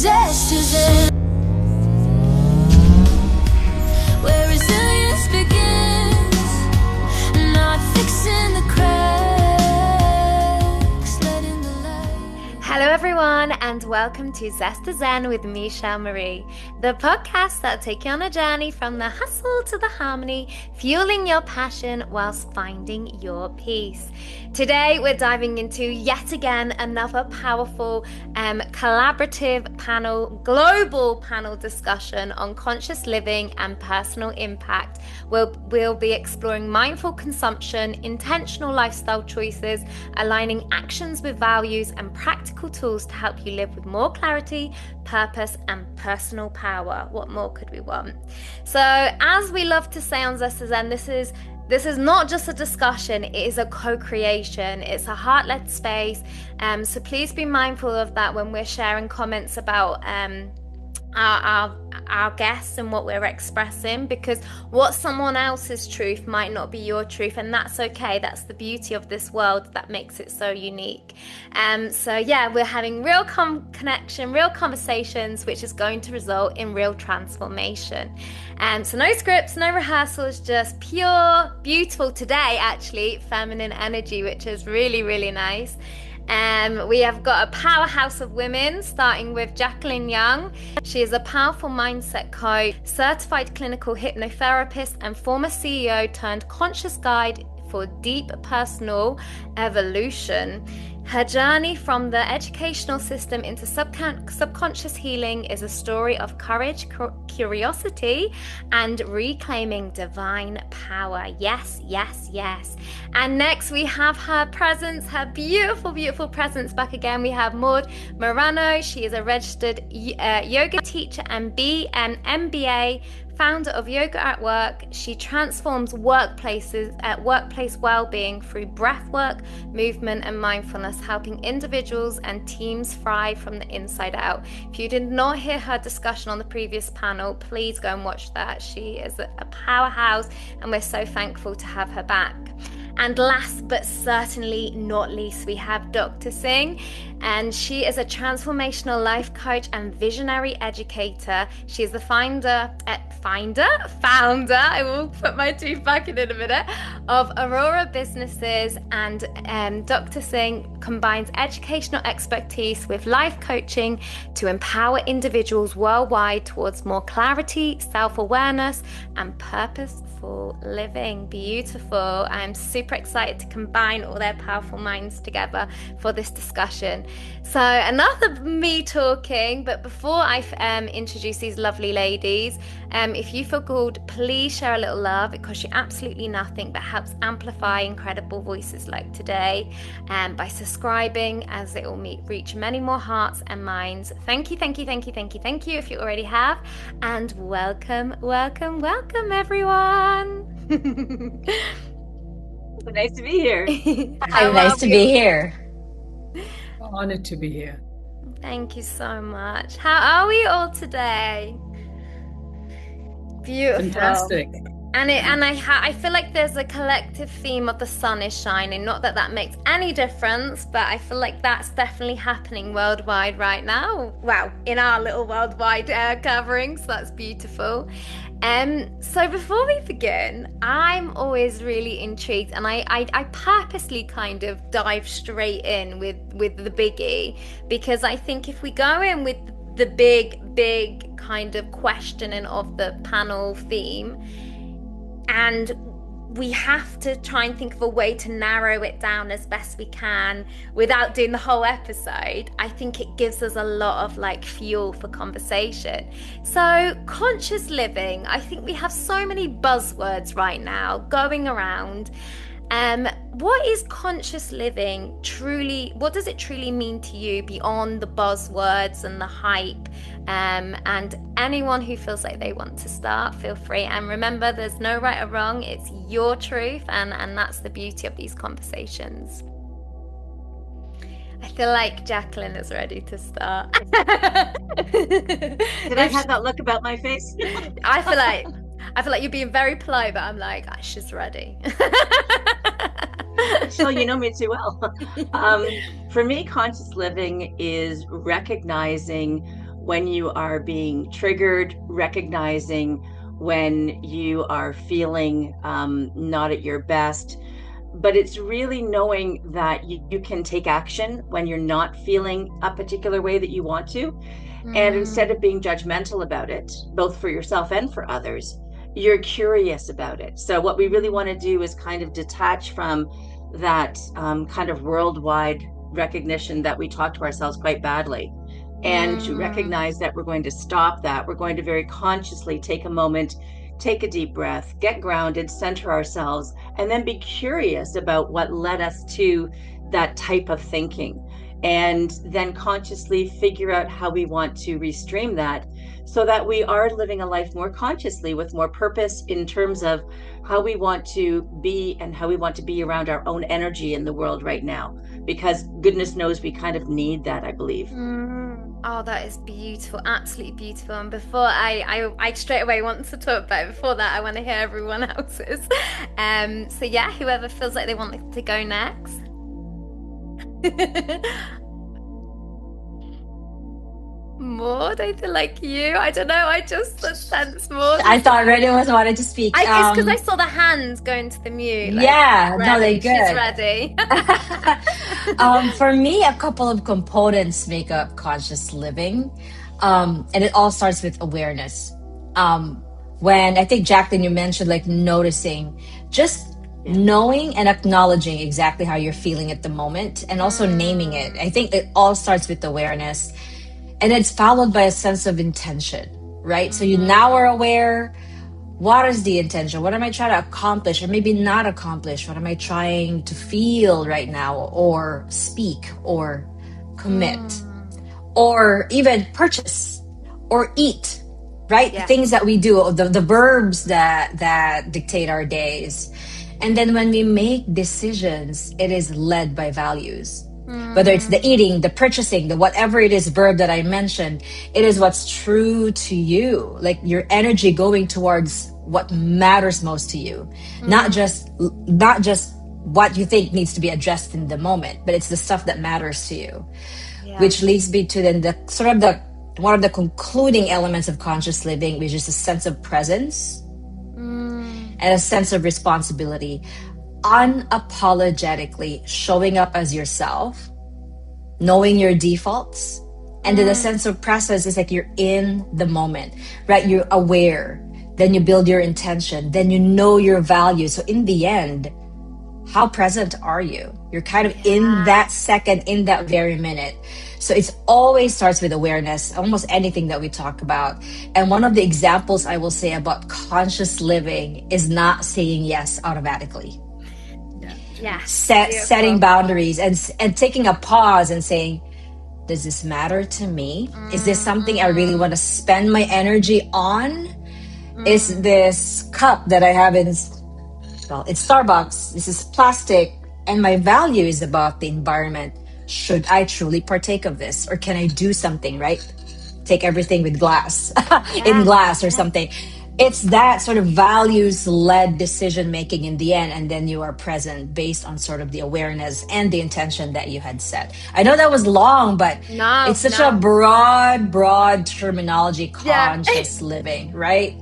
Zest is in, where resilience begins, not fixing the cracks, letting the light. Hello everyone, and welcome to Zest Zen with me, Shel, the podcast that'll take you on a journey from the hustle to the harmony, fueling your passion whilst finding your peace. Today we're diving into yet again another powerful collaborative panel, global panel discussion on conscious living and personal impact. We'll be exploring mindful consumption, intentional lifestyle choices, aligning actions with values, and practical tools to help you live with more clarity, purpose, and personal power. What more could we want? So, as we love to say on Zest Zen, this is not just a discussion, it is a co-creation. It's a heart-led space. So please be mindful of that when we're sharing comments about our guests and what we're expressing, because what someone else's truth might not be your truth, and that's okay. That's the beauty of this world that makes it so unique. So yeah, we're having real connection, real conversations, which is going to result in real transformation. So no scripts, no rehearsals, just pure, beautiful, today actually, feminine energy, which is really, really nice. We have got a powerhouse of women, starting with Jacqueline Young. She is a powerful mindset coach, certified clinical hypnotherapist, and former CEO turned conscious guide for deep personal evolution. Her journey from the educational system into subconscious healing is a story of courage, curiosity, and reclaiming divine power. Yes, yes, yes. And next we have her presence, her beautiful, beautiful presence back again. We have Maud Morano. She is a registered yoga teacher and MBA, founder of Yoga at Work. She transforms workplace well-being through breath work, movement, and mindfulness, helping individuals and teams thrive from the inside out. If you did not hear her discussion on the previous panel, please go and watch that. She is a powerhouse, and we're so thankful to have her back. And last but certainly not least, we have Dr. Singh, and she is a transformational life coach and visionary educator. She is the founder, I will put my tooth back in a minute, of Aurora Businesses. And Dr. Singh combines educational expertise with life coaching to empower individuals worldwide towards more clarity, self-awareness, and purposeful living. Beautiful. I'm super excited to combine all their powerful minds together for this discussion. So enough of me talking, but before I introduce these lovely ladies, if you feel called, please share a little love. It costs you absolutely nothing, but helps amplify incredible voices like today, by subscribing, as it will reach many more hearts and minds. Thank you, thank you, thank you, thank you, thank you if you already have, and welcome, welcome, welcome everyone. Nice to be here. Nice to be here. Honored to be here. Thank you so much. How are we all today? Beautiful. Fantastic. And I feel like there's a collective theme of the sun is shining. Not that makes any difference, but I feel like that's definitely happening worldwide right now. Wow, in our little worldwide covering, so that's beautiful. So before we begin, I'm always really intrigued, and I purposely kind of dive straight in with the biggie, because I think if we go in with the big kind of questioning of the panel theme, and we have to try and think of a way to narrow it down as best we can without doing the whole episode, I think it gives us a lot of fuel for conversation. So conscious living, I think we have so many buzzwords right now going around. What is conscious living truly? What does it truly mean to you beyond the buzzwords and the hype? And anyone who feels like they want to start, feel free. And remember, there's no right or wrong. It's your truth, and that's the beauty of these conversations. I feel like Jacqueline is ready to start. Did I have that look about my face? I feel like you're being very polite, but I'm like, she's ready. Shel, you know me too well. For me, conscious living is recognizing when you are being triggered, recognizing when you are feeling not at your best. But it's really knowing that you can take action when you're not feeling a particular way that you want to. And instead of being judgmental about it, both for yourself and for others, you're curious about it. So what we really want to do is kind of detach from that kind of worldwide recognition that we talk to ourselves quite badly, and to recognize that we're going to stop that. We're going to very consciously take a moment, take a deep breath, get grounded, center ourselves, and then be curious about what led us to that type of thinking. And then consciously figure out how we want to restream that so that we are living a life more consciously with more purpose in terms of how we want to be and how we want to be around our own energy in the world right now. Because goodness knows we kind of need that, I believe. Oh, that is beautiful, absolutely beautiful. And before I straight away want to talk about it, before that I want to hear everyone else's. So yeah, whoever feels like they want to go next. Maud, I feel like you. I don't know. I just sense Maud. I thought Renee was wanted to speak. It's because I saw the hands going to the mute. Like, yeah, ready. No, they're good. She's ready. For me, a couple of components make up conscious living, and it all starts with awareness. When I think Jacqueline, you mentioned like noticing, just knowing and acknowledging exactly how you're feeling at the moment, and also naming it. I think it all starts with awareness, and it's followed by a sense of intention, right? So you now are aware. What is the intention? What am I trying to accomplish, or maybe not accomplish? What am I trying to feel right now, or speak, or commit, or even purchase, or eat, right? Yeah. Things that we do, the verbs that dictate our days. And then when we make decisions, it is led by values. Whether it's the eating, the purchasing, the whatever it is verb that I mentioned, it is what's true to you. Like your energy going towards what matters most to you. Not just what you think needs to be addressed in the moment, but it's the stuff that matters to you. Yeah. Which leads me to then one of the concluding elements of conscious living, which is a sense of presence and a sense of responsibility. Unapologetically showing up as yourself, knowing your defaults, and then the sense of presence is like you're in the moment, right? You're aware, then you build your intention, then you know your value. So in the end, how present are you? You're kind of in that second, in that very minute. So it always starts with awareness, almost anything that we talk about. And one of the examples I will say about conscious living is not saying yes automatically. Yeah. Setting boundaries and taking a pause and saying, does this matter to me? Is this something I really want to spend my energy on? Is this cup that I have it's Starbucks, this is plastic, and my value is about the environment. Should I truly partake of this? Or can I do something, right? Take everything with glass, in glass or something. It's that sort of values-led decision-making in the end, and then you are present based on sort of the awareness and the intention that you had set. I know that was long, but it's such a broad terminology, conscious living, right?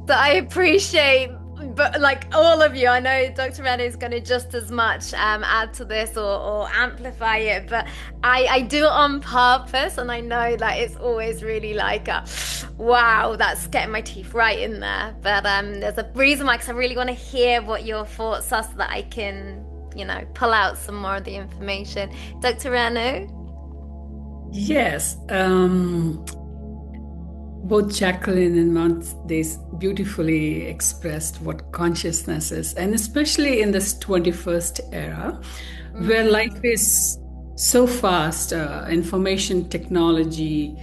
That I appreciate, but like all of you, I know Dr. Rennie is going to just as much add to this or amplify it, but I do it on purpose, and I know that it's always really like wow, that's getting my teeth right in there. But there's a reason why, because I really want to hear what your thoughts are so that I can, pull out some more of the information. Dr. Rennie? Yes. Both Jacqueline and Mount, they beautifully expressed what consciousness is, and especially in this 21st era, where life is so fast, information technology,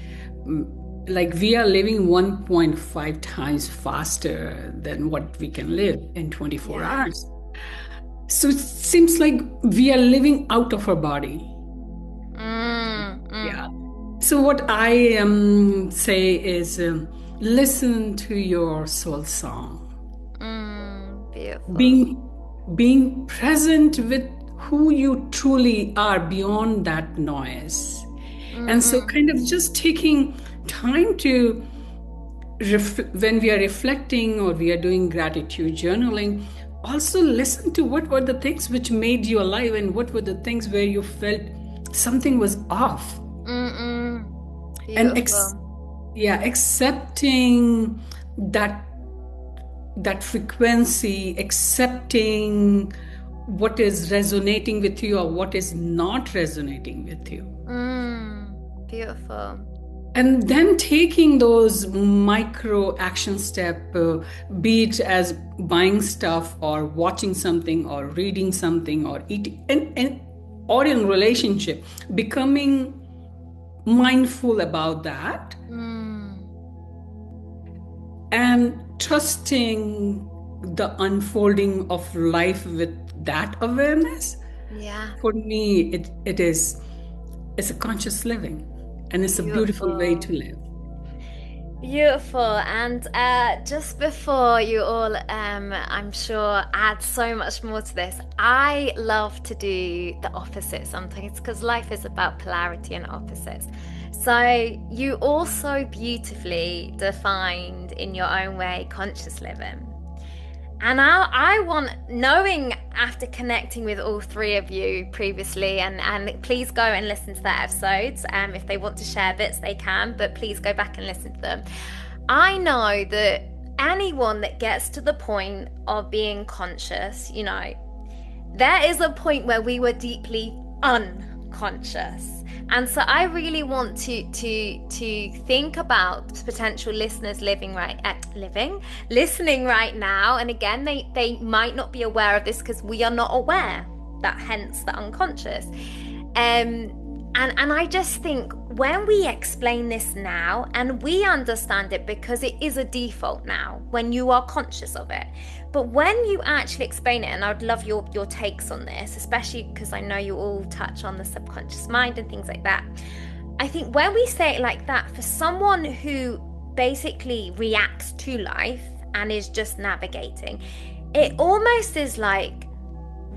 like we are living 1.5 times faster than what we can live in 24 hours. So it seems like we are living out of our body. Yeah. So what I say is listen to your soul song. Beautiful. Being present with who you truly are beyond that noise. And so kind of just taking time to when we are reflecting or we are doing gratitude journaling, also listen to what were the things which made you alive and what were the things where you felt something was off. And accepting that frequency, accepting what is resonating with you or what is not resonating with you. Beautiful. And then taking those micro action step, be it as buying stuff or watching something or reading something or eating, and or in relationship, becoming mindful about that, and trusting the unfolding of life with that awareness. Yeah. For me, it's a conscious living. And it's a beautiful way to live. Beautiful. And just before you all, I'm sure, add so much more to this, I love to do the opposite sometimes because life is about polarity and opposites. So you also beautifully defined in your own way conscious living. And I want, knowing after connecting with all three of you previously, and please go and listen to their episodes. If they want to share bits, they can, but please go back and listen to them. I know that anyone that gets to the point of being conscious, you know, there is a point where we were deeply unconscious. And so I really want to think about potential listeners listening right now. And again, they might not be aware of this because we are not aware, that hence the unconscious. And I just think when we explain this now and we understand it, because it is a default now when you are conscious of it. But when you actually explain it, and I'd love your takes on this, especially because I know you all touch on the subconscious mind and things like that. I think when we say it like that, for someone who basically reacts to life and is just navigating, it almost is like,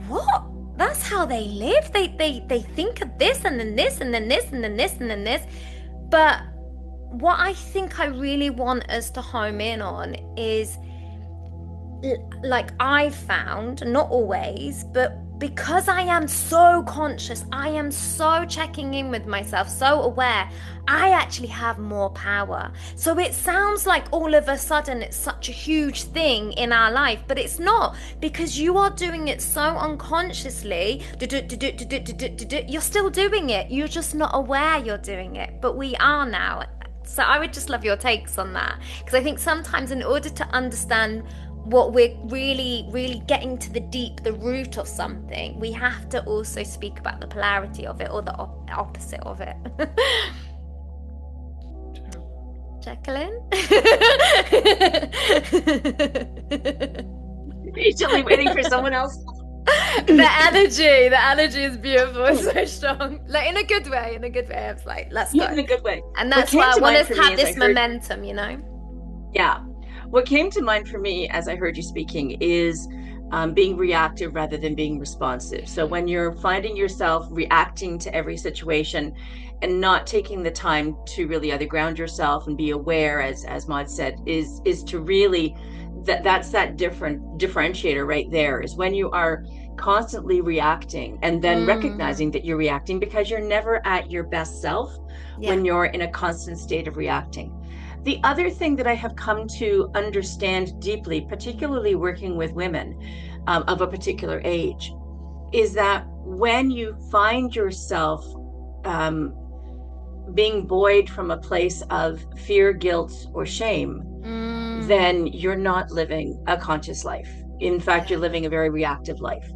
what? That's how they live? They think of this and then this and then this and then this and then this. But what I think I really want us to home in on is, like I've found, not always, but because I am so conscious, I am so checking in with myself, so aware, I actually have more power. So it sounds like all of a sudden it's such a huge thing in our life, but it's not, because you are doing it so unconsciously. You're still doing it, you're just not aware you're doing it, but we are now. So I would just love your takes on that, because I think sometimes in order to understand what we're really getting to the root of something, we have to also speak about the polarity of it, or the opposite of it. Jacqueline? Patiently waiting for someone else. The energy is beautiful. It's so strong, like in a good way. I was like, let's go. In a good way. And that's why I want us to have this momentum, you know? Yeah. What came to mind for me as I heard you speaking is being reactive rather than being responsive. So when you're finding yourself reacting to every situation and not taking the time to really either ground yourself and be aware, as Maud said, is to really, that's that differentiator right there, is when you are constantly reacting and then recognizing that you're reacting, because you're never at your best self when you're in a constant state of reacting. The other thing that I have come to understand deeply, particularly working with women of a particular age, is that when you find yourself being buoyed from a place of fear, guilt, or shame, then you're not living a conscious life. In fact, you're living a very reactive life.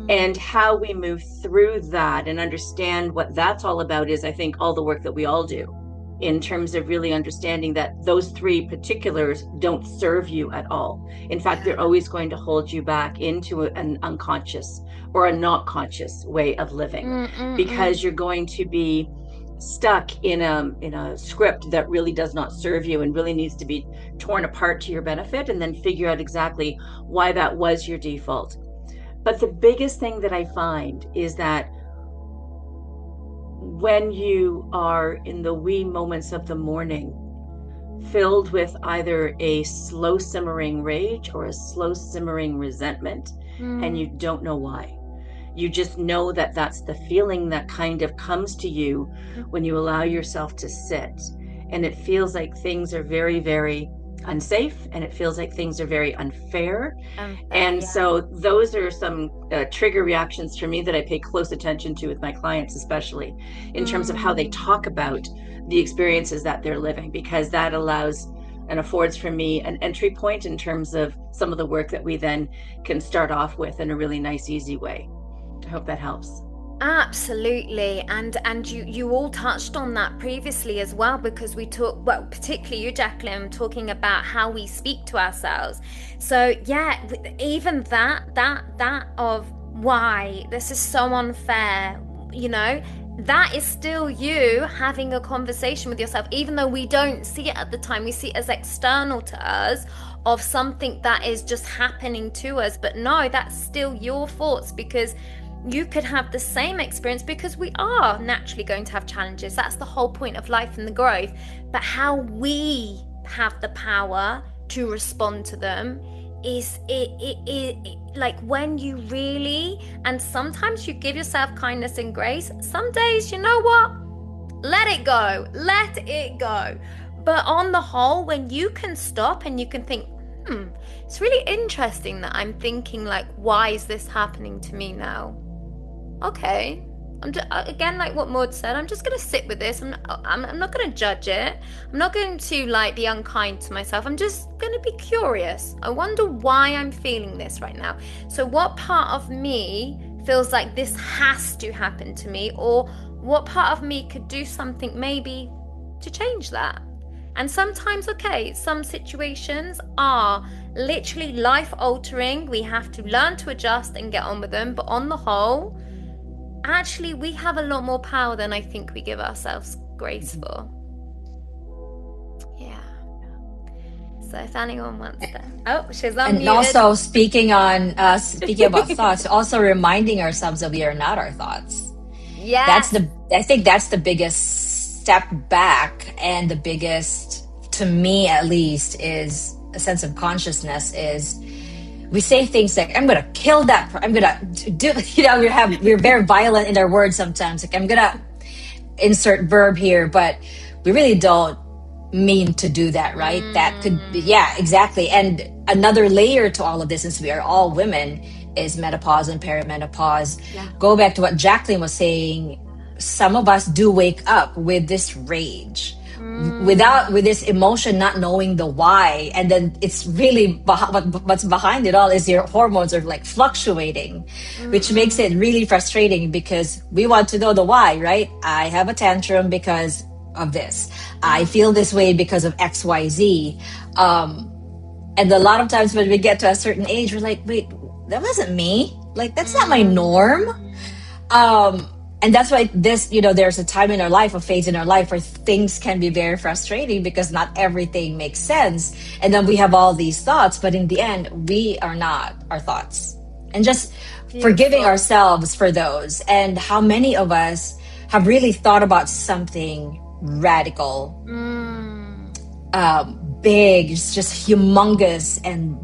And how we move through that and understand what that's all about is, I think, all the work that we all do, in terms of really understanding that those three particulars don't serve you at all. In fact, they're always going to hold you back into an unconscious or a not conscious way of living, because you're going to be stuck in a script that really does not serve you and really needs to be torn apart to your benefit, and then figure out exactly why that was your default. But the biggest thing that I find is that when you are in the wee moments of the morning, filled with either a slow simmering rage or a slow simmering resentment, and you don't know why. You just know that that's the feeling that kind of comes to you when you allow yourself to sit. And it feels like things are very, very unsafe, and it feels like things are very unfair. And so those are some trigger reactions for me that I pay close attention to with my clients, especially in terms of how they talk about the experiences that they're living, because that allows and affords for me an entry point in terms of some of the work that we then can start off with in a really nice, easy way. I hope that helps. Absolutely, and you all touched on that previously as well, because we talk, well, particularly you, Jacqueline, talking about how we speak to ourselves. So yeah, even that of why this is so unfair, you know, that is still you having a conversation with yourself, even though we don't see it at the time. We see it as external to us, of something that is just happening to us. But no, that's still your thoughts, because you could have the same experience, because we are naturally going to have challenges. That's the whole point of life and the growth. But how we have the power to respond to them is it like when you really, and sometimes you give yourself kindness and grace. Some days, you know what? Let it go. But on the whole, when you can stop and you can think, it's really interesting that I'm thinking, like, why is this happening to me now? Okay, I'm just, again, like what Maud said, I'm just going to sit with this. I'm not going to judge it. I'm not going to like be unkind to myself. I'm just going to be curious. I wonder why I'm feeling this right now. So what part of me feels like this has to happen to me, or what part of me could do something maybe to change that? And sometimes, okay, some situations are literally life altering. We have to learn to adjust and get on with them. But on the whole, actually, we have a lot more power than I think we give ourselves grace for. Yeah. So if anyone wants to, she's unmuted. And also speaking about thoughts, also reminding ourselves that we are not our thoughts. Yeah. I think that's the biggest step back, and the biggest, to me at least, is a sense of consciousness. Is we say things like, I'm going to kill that, I'm going to do, we're very violent in our words sometimes. Like, I'm going to insert verb here, but we really don't mean to do that, right? That could be, yeah, exactly. And another layer to all of this, since we are all women, is menopause and perimenopause. Yeah. Go back to what Jacqueline was saying. Some of us do wake up with this rage, with this emotion, not knowing the why. And then it's really what's behind it all is your hormones are like fluctuating, which makes it really frustrating, because we want to know the why, right? I have a tantrum because of this. I feel this way because of XYZ. And a lot of times when we get to a certain age, we're like, wait, that wasn't me. Like, that's not my norm. And that's why this, there's a time in our life, a phase in our life where things can be very frustrating, because not everything makes sense. And then we have all these thoughts, but in the end, we are not our thoughts. And just forgiving ourselves for those. And how many of us have really thought about something radical, big, it's just humongous, and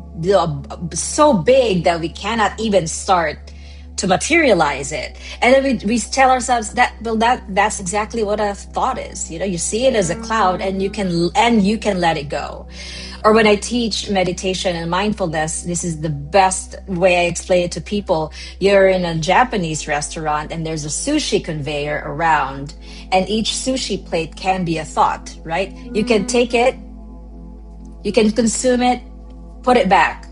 so big that we cannot even start to materialize it. And then we tell ourselves that's exactly what a thought is. You see it as a cloud, and you can let it go. Or when I teach meditation and mindfulness, this is the best way I explain it to people. You're in a Japanese restaurant and there's a sushi conveyor around, and each sushi plate can be a thought, right? You can take it, you can consume it, put it back.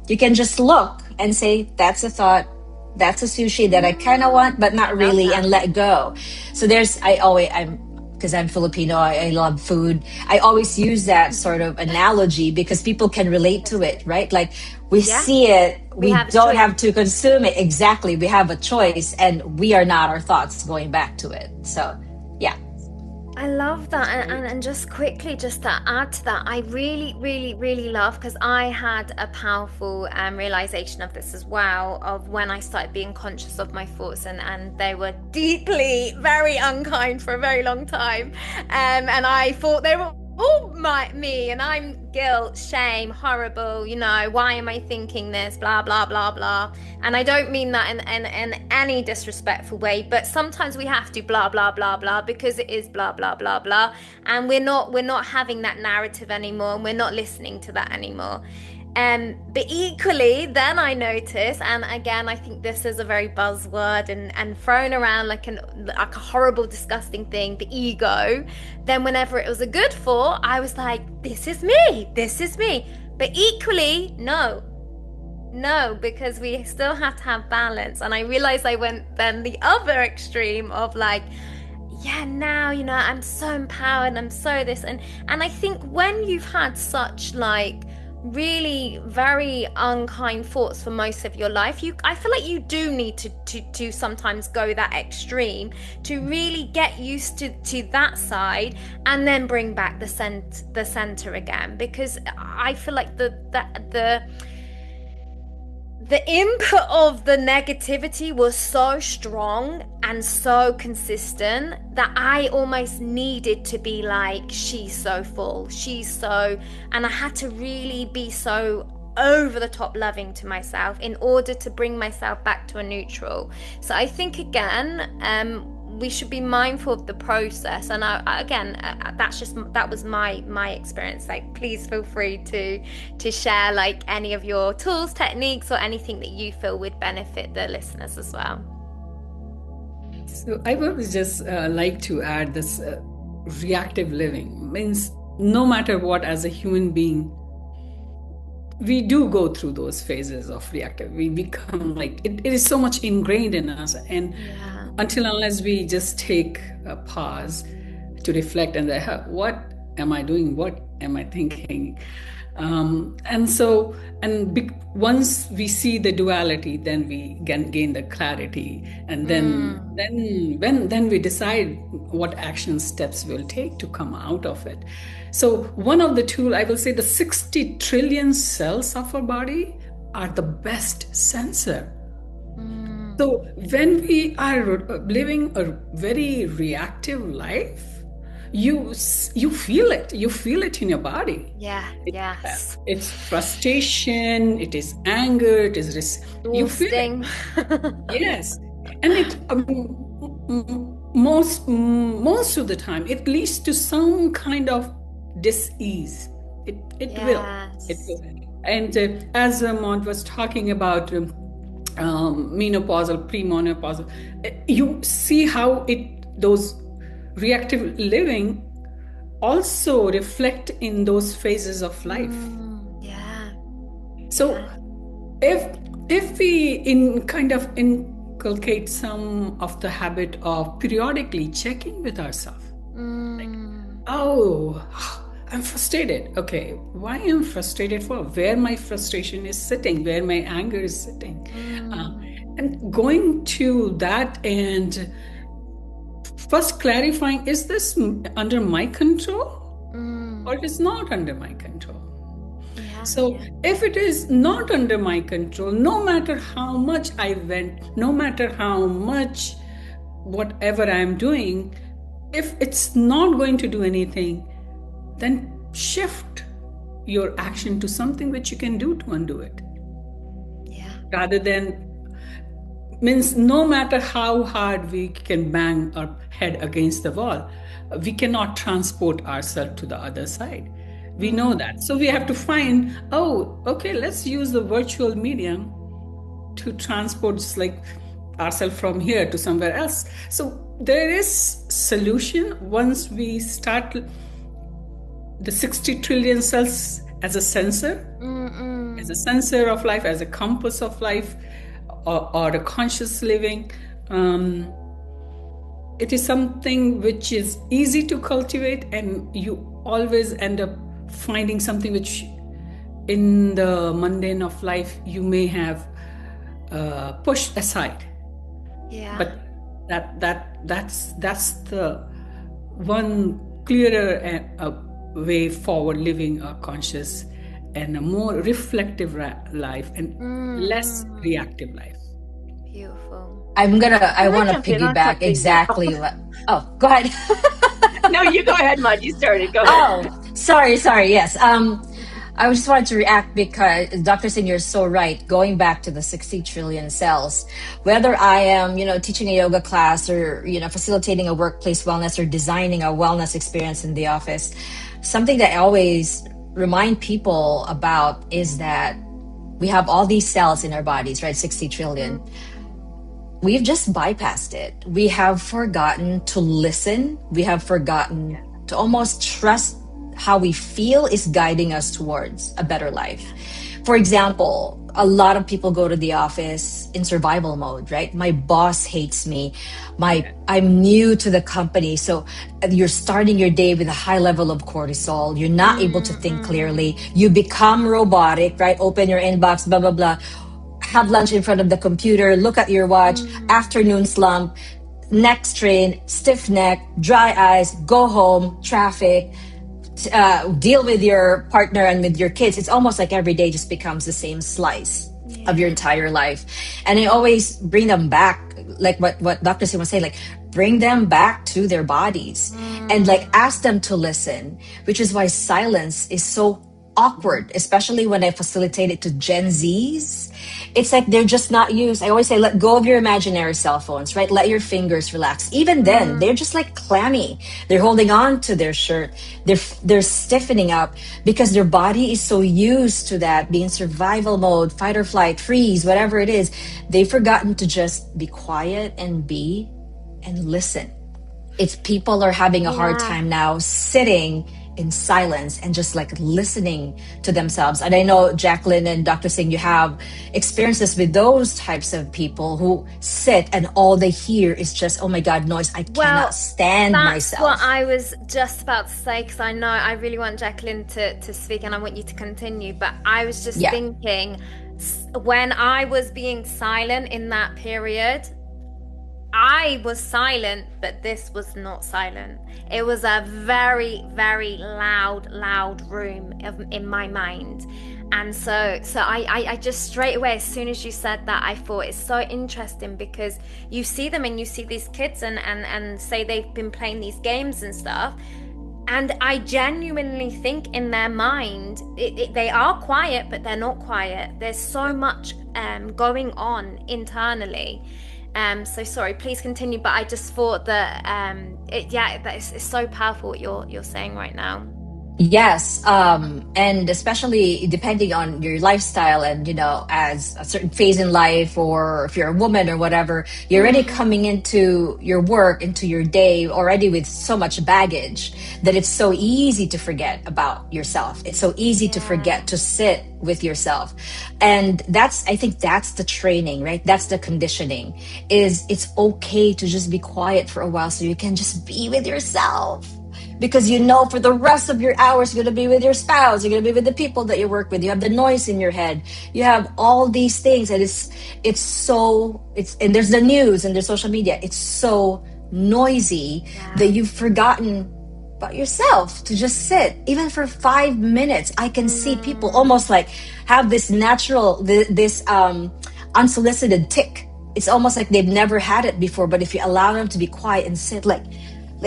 You can just look and say, that's a thought. That's a sushi that I kind of want, but not really, and let go. So because I'm Filipino, I love food. I always use that sort of analogy because people can relate to it, right? Like, we see it, we don't have to consume it. Exactly. We have a choice, and we are not our thoughts going back to it. So, yeah. I love that. And just quickly, just to add to that, I really, really, really love, because I had a powerful realization of this as well, of when I started being conscious of my thoughts, and they were deeply, very unkind for a very long time. And I thought they were all me, and I'm guilt, shame, horrible, why am I thinking this, blah, blah, blah, blah. And I don't mean that in any disrespectful way, but sometimes we have to blah, blah, blah, blah, because it is blah, blah, blah, blah. And we're not having that narrative anymore, and we're not listening to that anymore. But equally, then I notice, and again, I think this is a very buzzword and thrown around like a horrible, disgusting thing, the ego. Then whenever it was a good thought, I was like, this is me, this is me. But equally, no, because we still have to have balance. And I realized I went then the other extreme of like, yeah, now, I'm so empowered, I'm so this. And I think when you've had such like really very unkind thoughts for most of your life, I feel like you do need to sometimes go that extreme to really get used to that side, and then bring back the center again, because I feel like the input of the negativity was so strong and so consistent that I almost needed to be like, she's so full, and I had to really be so over the top loving to myself in order to bring myself back to a neutral. So I think again, we should be mindful of the process. And that was my experience. Like, please feel free to share like any of your tools, techniques, or anything that you feel would benefit the listeners as well. So I would just like to add this reactive living means no matter what, as a human being, we do go through those phases of reactive. We become like, it is so much ingrained in us. And until unless we just take a pause to reflect and say, what am I doing? What am I thinking? Once we see the duality, then we gain the clarity, and then we decide what action steps we'll take to come out of it. So one of the tools, I will say, the 60 trillion cells of our body are the best sensor. So when we are living a very reactive life, you feel it in your body. It's frustration, it is anger, it is you feel it. Yes. And it most of the time it leads to some kind of dis-ease. It will. And as Mont was talking about menopausal, premenopausal, you see how those reactive living also reflect in those phases of life. So if we inculcate some of the habit of periodically checking with ourselves, like, I'm frustrated. Okay, why am I frustrated for? Where my frustration is sitting, where my anger is sitting, and going to that and first clarifying, is this under my control or it is not under my control? So if it is not under my control, no matter how much I vent, no matter how much whatever I'm doing, if it's not going to do anything, then shift your action to something which you can do to undo it. Rather than, means no matter how hard we can bang our head against the wall, we cannot transport ourselves to the other side. We know that. So we have to find, let's use the virtual medium to transport ourselves from here to somewhere else. So there is solution once we start the 60 trillion cells as a sensor, as a sensor of life, as a compass of life, or a conscious living. It is something which is easy to cultivate, and you always end up finding something which in the mundane of life you may have pushed aside. But that's the one clearer way forward, living a conscious and a more reflective life and less reactive life. Beautiful. I want to jump in on piggyback something? exactly what. Oh, go ahead. No, you go ahead, Mud. You started. Go ahead. Oh, sorry. Yes. I just wanted to react because Dr. Singh, you're so right. Going back to the 60 trillion cells, whether I am, teaching a yoga class or, facilitating a workplace wellness or designing a wellness experience in the office, something that I always remind people about is that we have all these cells in our bodies, right? 60 trillion. We've just bypassed it. We have forgotten to listen. We have forgotten to almost trust how we feel is guiding us towards a better life. For example, a lot of people go to the office in survival mode, right? My boss hates me. I'm new to the company. So you're starting your day with a high level of cortisol. You're not able to think clearly. You become robotic, right? Open your inbox, blah, blah, blah. Have lunch in front of the computer, look at your watch, afternoon slump, neck strain, stiff neck, dry eyes, go home, traffic, deal with your partner and with your kids. It's almost like every day just becomes the same slice of your entire life. And I always bring them back, like what Dr. Singh was saying, like bring them back to their bodies and like ask them to listen, which is why silence is so awkward, especially when I facilitate it to Gen Zs. It's like they're just not used. I always say, let go of your imaginary cell phones, right? Let your fingers relax. Even then, they're just like clammy. They're holding on to their shirt. They're stiffening up because their body is so used to that, being survival mode, fight or flight, freeze, whatever it is. They've forgotten to just be quiet and be and listen. It's people are having a hard time now sitting in silence and just like listening to themselves. And I know Jacqueline and Dr. Singh, you have experiences with those types of people who sit and all they hear is just, oh my God, noise. I cannot stand myself. That's what I was just about to say, because I know I really want Jacqueline to speak and I want you to continue. But I was just thinking, when I was being silent in that period, I was silent, but this was not silent. It was a very, very loud room in my mind. And so I just straight away, as soon as you said that, I thought it's so interesting because you see them and you see these kids and say they've been playing these games and stuff. And I genuinely think in their mind, they are quiet, but they're not quiet. There's so much going on internally. So sorry, please continue. But I just thought that, it's so powerful what you're saying right now. Yes, and especially depending on your lifestyle and, as a certain phase in life, or if you're a woman or whatever, you're already coming into your work, into your day already with so much baggage that it's so easy to forget about yourself. It's so easy to forget to sit with yourself. And I think that's the training, right? That's the conditioning, is it's okay to just be quiet for a while so you can just be with yourself. Because for the rest of your hours, you're going to be with your spouse, you're going to be with the people that you work with, you have the noise in your head, you have all these things, and and there's the news and there's social media, it's so noisy that you've forgotten about yourself to just sit, even for 5 minutes. I can see people almost like have this natural, this unsolicited tick. It's almost like they've never had it before, but if you allow them to be quiet and sit, like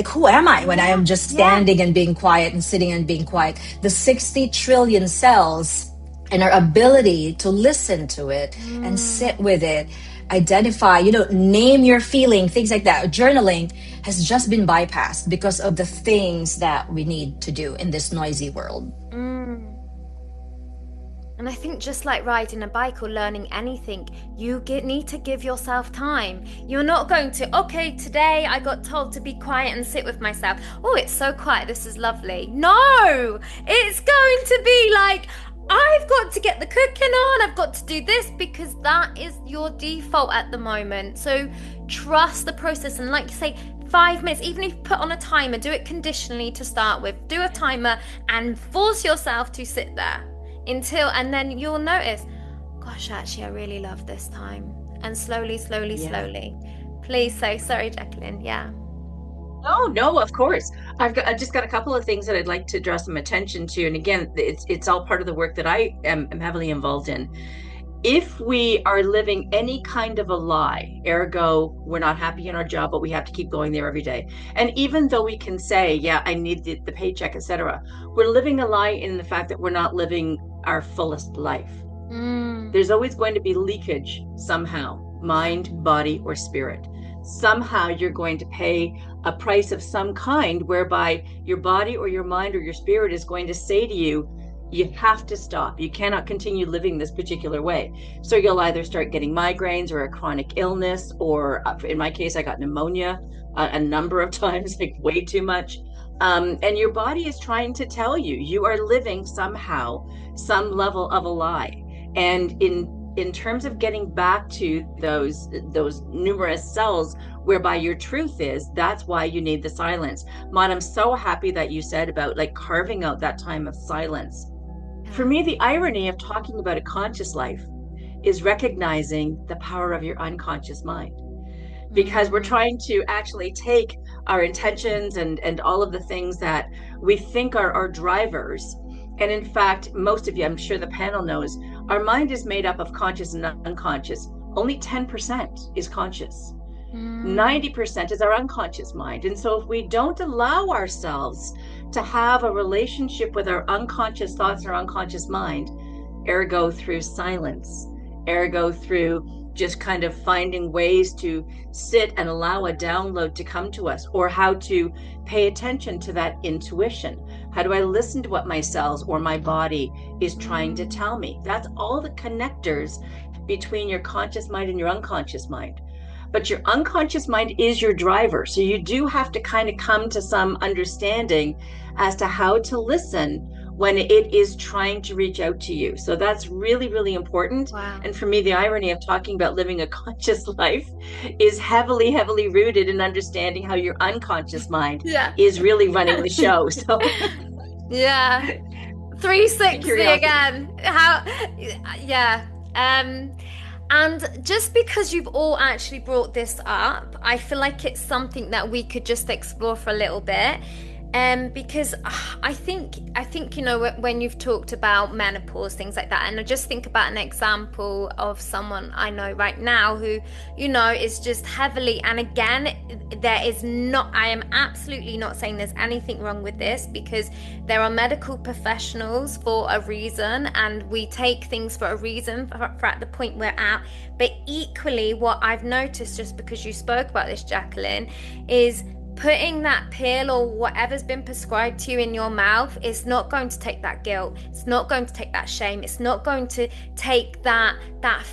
who am I when I am just standing and being quiet and sitting and being quiet? The 60 trillion cells and our ability to listen to it and sit with it, identify, name your feeling, things like that. Journaling has just been bypassed because of the things that we need to do in this noisy world. And I think just like riding a bike or learning anything, you need to give yourself time. You're not going to, okay, today I got told to be quiet and sit with myself. Oh, it's so quiet. This is lovely. No, it's going to be like, I've got to get the cooking on. I've got to do this, because that is your default at the moment. So trust the process. And like you say, 5 minutes, even if you put on a timer, do it conditionally to start with. Do a timer and force yourself to sit there. And then you'll notice, gosh, actually, I really love this time. And slowly. Please say, sorry, Jacqueline. Yeah. Oh, no, of course. I've just got a couple of things that I'd like to draw some attention to. And again, it's all part of the work that I am heavily involved in. If we are living any kind of a lie, ergo, we're not happy in our job, but we have to keep going there every day. And even though we can say, yeah, I need the paycheck, etc., we're living a lie in the fact that we're not living our fullest life. There's always going to be leakage somehow, mind, body, or spirit. Somehow you're going to pay a price of some kind whereby your body or your mind or your spirit is going to say to you, you have to stop. You cannot continue living this particular way. So you'll either start getting migraines or a chronic illness, or in my case, I got pneumonia a number of times, like way too much. And your body is trying to tell you, you are living somehow some level of a lie. And in terms of getting back to those numerous cells whereby your truth is, that's why you need the silence. Maud, I'm so happy that you said about like carving out that time of silence. For me, the irony of talking about a conscious life is recognizing the power of your unconscious mind, because we're trying to actually take our intentions and all of the things that we think are our drivers. And in fact, most of you, I'm sure the panel knows, our mind is made up of conscious and unconscious. Only 10% is conscious. 90% is our unconscious mind. And so if we don't allow ourselves to have a relationship with our unconscious thoughts or unconscious mind, ergo through silence, ergo through just kind of finding ways to sit and allow a download to come to us, or how to pay attention to that intuition. How do I listen to what my cells or my body is trying to tell me? That's all the connectors between your conscious mind and your unconscious mind. But your unconscious mind is your driver. So you do have to kind of come to some understanding as to how to listen when it is trying to reach out to you. So that's really, really important. Wow. And for me, the irony of talking about living a conscious life is heavily, heavily rooted in understanding how your unconscious mind is really running the show. So yeah, 360 again. And just because you've all actually brought this up, I feel like it's something that we could just explore for a little bit. Because I think you know, when you've talked about menopause, things like that, and I just think about an example of someone I know right now who, you know, is just heavily, and again, I am absolutely not saying there's anything wrong with this, because there are medical professionals for a reason, and we take things for a reason for at the point we're at. But equally, what I've noticed, just because you spoke about this, Jacqueline, is putting that pill or whatever's been prescribed to you in your mouth is not going to take that guilt. It's not going to take that shame. It's not going to take that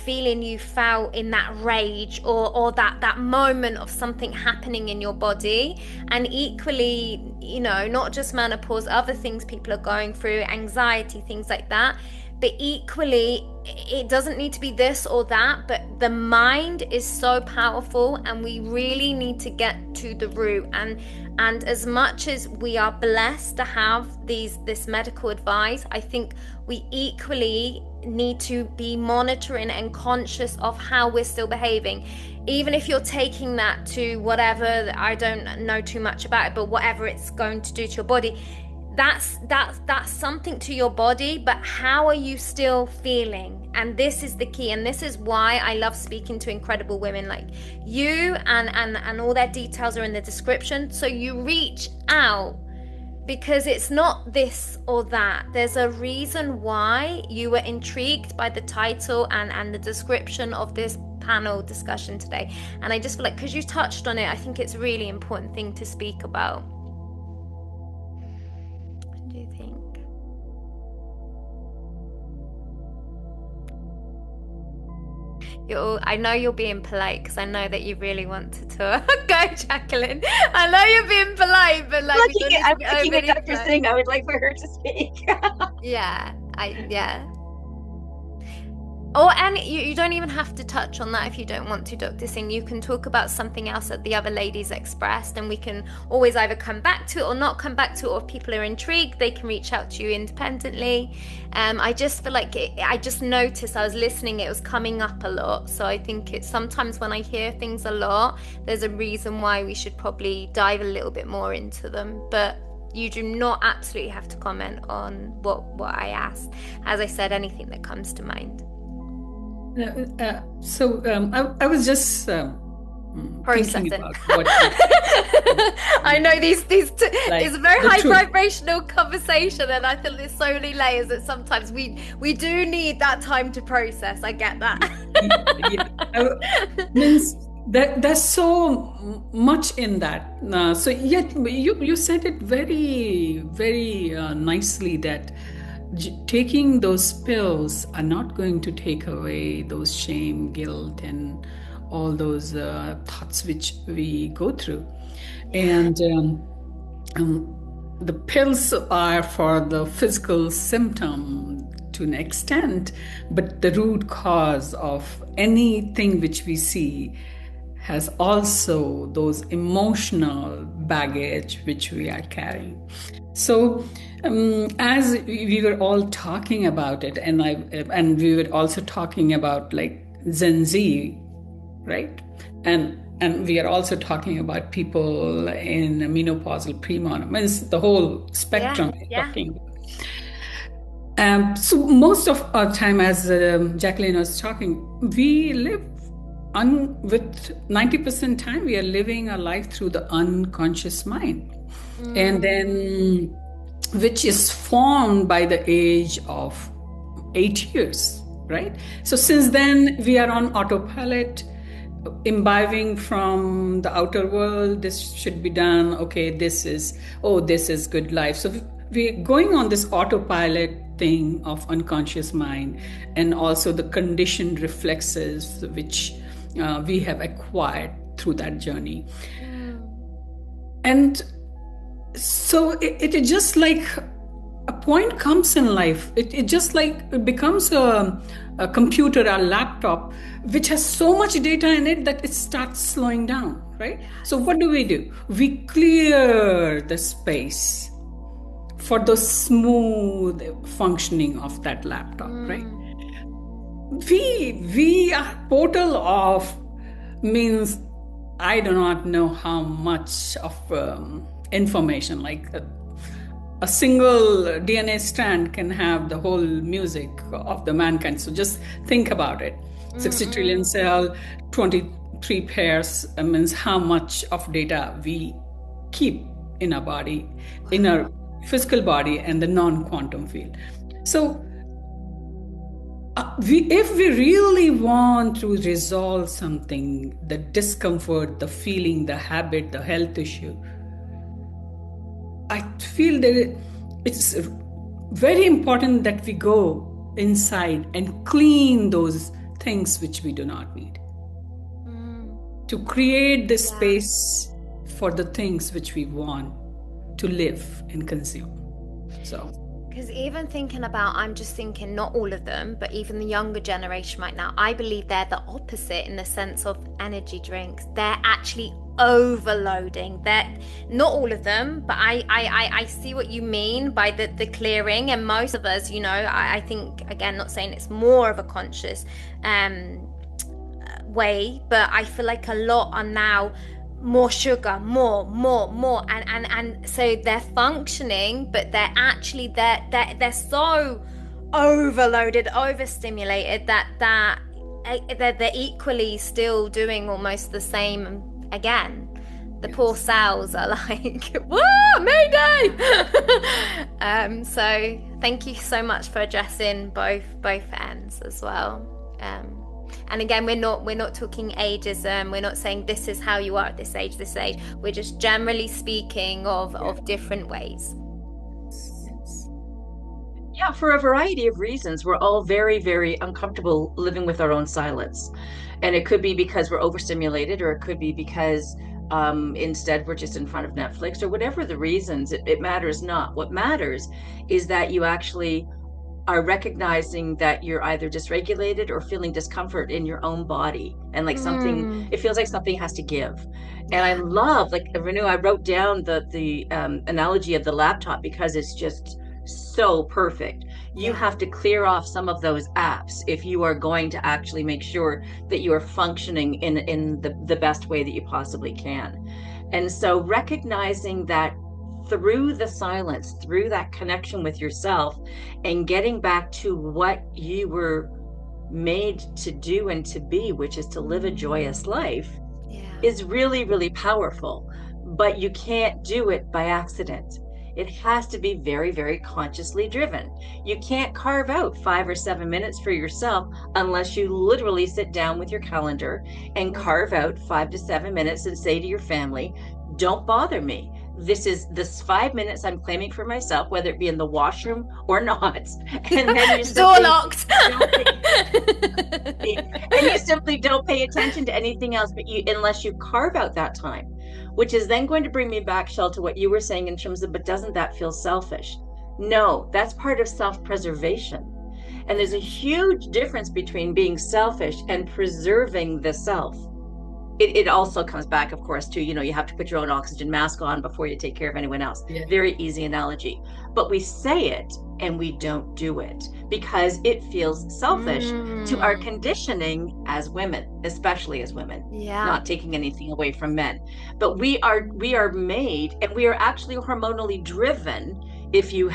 feeling you felt in that rage or that moment of something happening in your body. And equally, you know, not just menopause, other things people are going through, anxiety, things like that. But equally, it doesn't need to be this or that, but the mind is so powerful, and we really need to get to the root. And as much as we are blessed to have this medical advice, I think we equally need to be monitoring and conscious of how we're still behaving. Even if you're taking that to whatever, I don't know too much about it, but whatever it's going to do to your body, that's something to your body, but how are you still feeling? And this is the key, and this is why I love speaking to incredible women like you, and all their details are in the description, so you reach out, because it's not this or that. There's a reason why you were intrigued by the title and the description of this panel discussion today. And I just feel like, because you touched on it, I think it's a really important thing to speak about. I know you're being polite, because I know that you really want to talk. Go, Jacqueline. I know you're being polite, but like, I'm looking at Dr. Singh. I would like for her to speak. And you don't even have to touch on that if you don't want to, Dr. Singh. You can talk about something else that the other ladies expressed, and we can always either come back to it or not come back to it, or if people are intrigued, they can reach out to you independently. I just feel like I just noticed, I was listening, it was coming up a lot. So I think it's sometimes when I hear things a lot, there's a reason why we should probably dive a little bit more into them. But you do not absolutely have to comment on what I asked. As I said, anything that comes to mind. I was just processing thinking about what I know it's a very high vibrational conversation, and I feel there's so many layers that sometimes we do need that time to process. I get that. Means there's so much in that. So yet you said it very, very nicely, that taking those pills are not going to take away those shame, guilt, and all those thoughts which we go through. And the pills are for the physical symptom to an extent, but the root cause of anything which we see has also those emotional baggage which we are carrying. So as we were all talking about it, and we were also talking about like Gen Z, right? And we are also talking about people in menopausal, premenopause, the whole spectrum. Talking. So most of our time, as Jacqueline was talking, we live with 90% time we are living our life through the unconscious mind. And then, which is formed by the age of 8 years, right? So since then we are on autopilot, imbibing from the outer world. This should be done. Okay, this is good life. So we're going on this autopilot thing of unconscious mind, and also the conditioned reflexes which we have acquired through that journey. And so it is just like a point comes in life. It just like it becomes a computer, a laptop, which has so much data in it that it starts slowing down, right? So what do? We clear the space for the smooth functioning of that laptop, right? We are portal of, means I do not know how much of information, like a single DNA strand can have the whole music of the mankind. So just think about it. 60 trillion cell, 23 pairs, means how much of data we keep in our body, in our physical body and the non-quantum field. So if we really want to resolve something, the discomfort, the feeling, the habit, the health issue, I feel that it's very important that we go inside and clean those things which we do not need, to create the space for the things which we want to live and consume. So, because even thinking about, I'm just thinking not all of them, but even the younger generation right now, I believe they're the opposite in the sense of energy drinks. They're actually overloading. They're not all of them, but I see what you mean by the clearing. And most of us, I think, again, not saying it's more of a conscious way, but I feel like a lot are now more sugar, more, and so they're functioning, but they're actually they're so overloaded, overstimulated that they're equally still doing almost the same again. The poor cells are like, whoa, Mayday! So thank you so much for addressing both ends as well. And again, we're not talking ageism. We're not saying this is how you are at this age. We're just generally speaking of different ways. Yeah, for a variety of reasons, we're all very, very uncomfortable living with our own silence. And it could be because we're overstimulated, or it could be because instead we're just in front of Netflix, or whatever the reasons. It matters not. What matters is that you actually are recognizing that you're either dysregulated or feeling discomfort in your own body, and like something, it feels like something has to give. And I love, like, Renu, I wrote down the analogy of the laptop because it's just so perfect. You have to clear off some of those apps if you are going to actually make sure that you are functioning in the best way that you possibly can. And so recognizing that through the silence, through that connection with yourself, and getting back to what you were made to do and to be, which is to live a joyous life, is really, really powerful. But you can't do it by accident. It has to be very, very consciously driven. You can't carve out 5 or 7 minutes for yourself unless you literally sit down with your calendar and carve out 5 to 7 minutes and say to your family, don't bother me. This 5 minutes I'm claiming for myself, whether it be in the washroom or not. And then you door locked. And you simply don't pay attention to anything else, but unless you carve out that time, which is then going to bring me back, Shel, to what you were saying in terms of, but doesn't that feel selfish? No, that's part of self-preservation. And there's a huge difference between being selfish and preserving the self. It also comes back, of course, to, you have to put your own oxygen mask on before you take care of anyone else. Yeah. Very easy analogy. But we say it and we don't do it because it feels selfish to our conditioning as women, especially as women. Yeah. Not taking anything away from men. But we are made, and we are actually hormonally driven. If you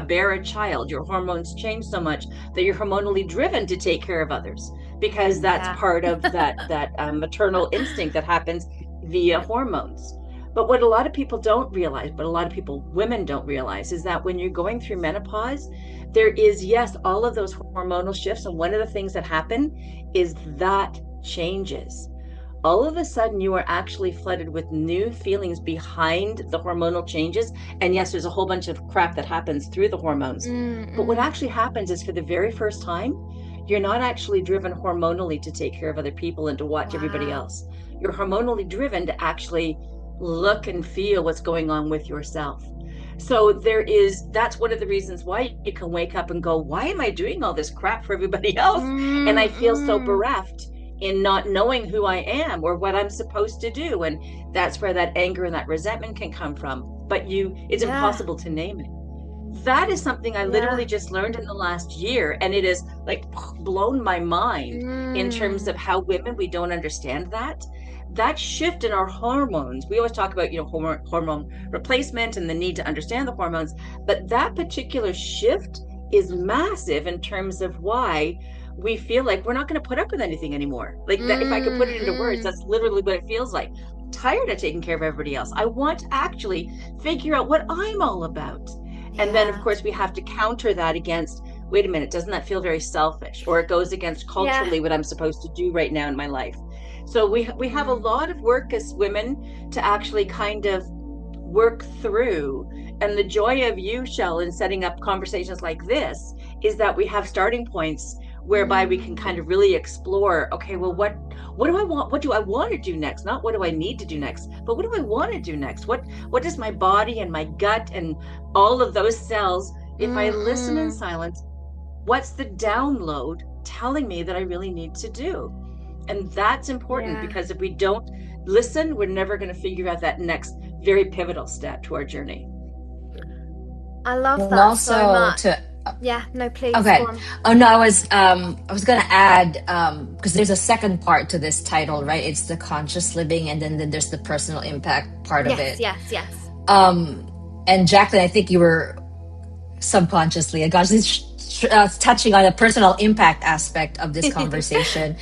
bear a child, your hormones change so much that you're hormonally driven to take care of others, because that's part of that maternal instinct that happens via hormones. But what a lot of people don't realize, women don't realize, is that when you're going through menopause, there is, yes, all of those hormonal shifts. And one of the things that happen is that changes. All of a sudden, you are actually flooded with new feelings behind the hormonal changes. And yes, there's a whole bunch of crap that happens through the hormones. But what actually happens is, for the very first time, you're not actually driven hormonally to take care of other people and to watch everybody else. You're hormonally driven to actually look and feel what's going on with yourself. So that's one of the reasons why you can wake up and go, why am I doing all this crap for everybody else? And I feel so bereft in not knowing who I am or what I'm supposed to do. And that's where that anger and that resentment can come from. But it's impossible to name it. That is something I literally just learned in the last year. And it has like blown my mind in terms of how women, we don't understand that shift in our hormones. We always talk about, hormone replacement and the need to understand the hormones, but that particular shift is massive in terms of why we feel like we're not going to put up with anything anymore. Like that, if I could put it into words, that's literally what it feels like. I'm tired of taking care of everybody else. I want to actually figure out what I'm all about. And then, of course, we have to counter that against, wait a minute, doesn't that feel very selfish? Or it goes against culturally what I'm supposed to do right now in my life. So we have a lot of work as women to actually kind of work through. And the joy of you, Shel, in setting up conversations like this is that we have starting points whereby we can kind of really explore, okay, well, what do I want? What do I want to do next? Not what do I need to do next, but what do I want to do next? What does my body and my gut and all of those cells, if I listen in silence, what's the download telling me that I really need to do? And that's important because if we don't listen, we're never going to figure out that next very pivotal step to our journey. I love that so much. Please. Okay. Oh no, I was going to add, because there's a second part to this title, right? It's the conscious living, and then there's the personal impact part of it. Yes. And Jacqueline, I think you were subconsciously, touching on the personal impact aspect of this conversation,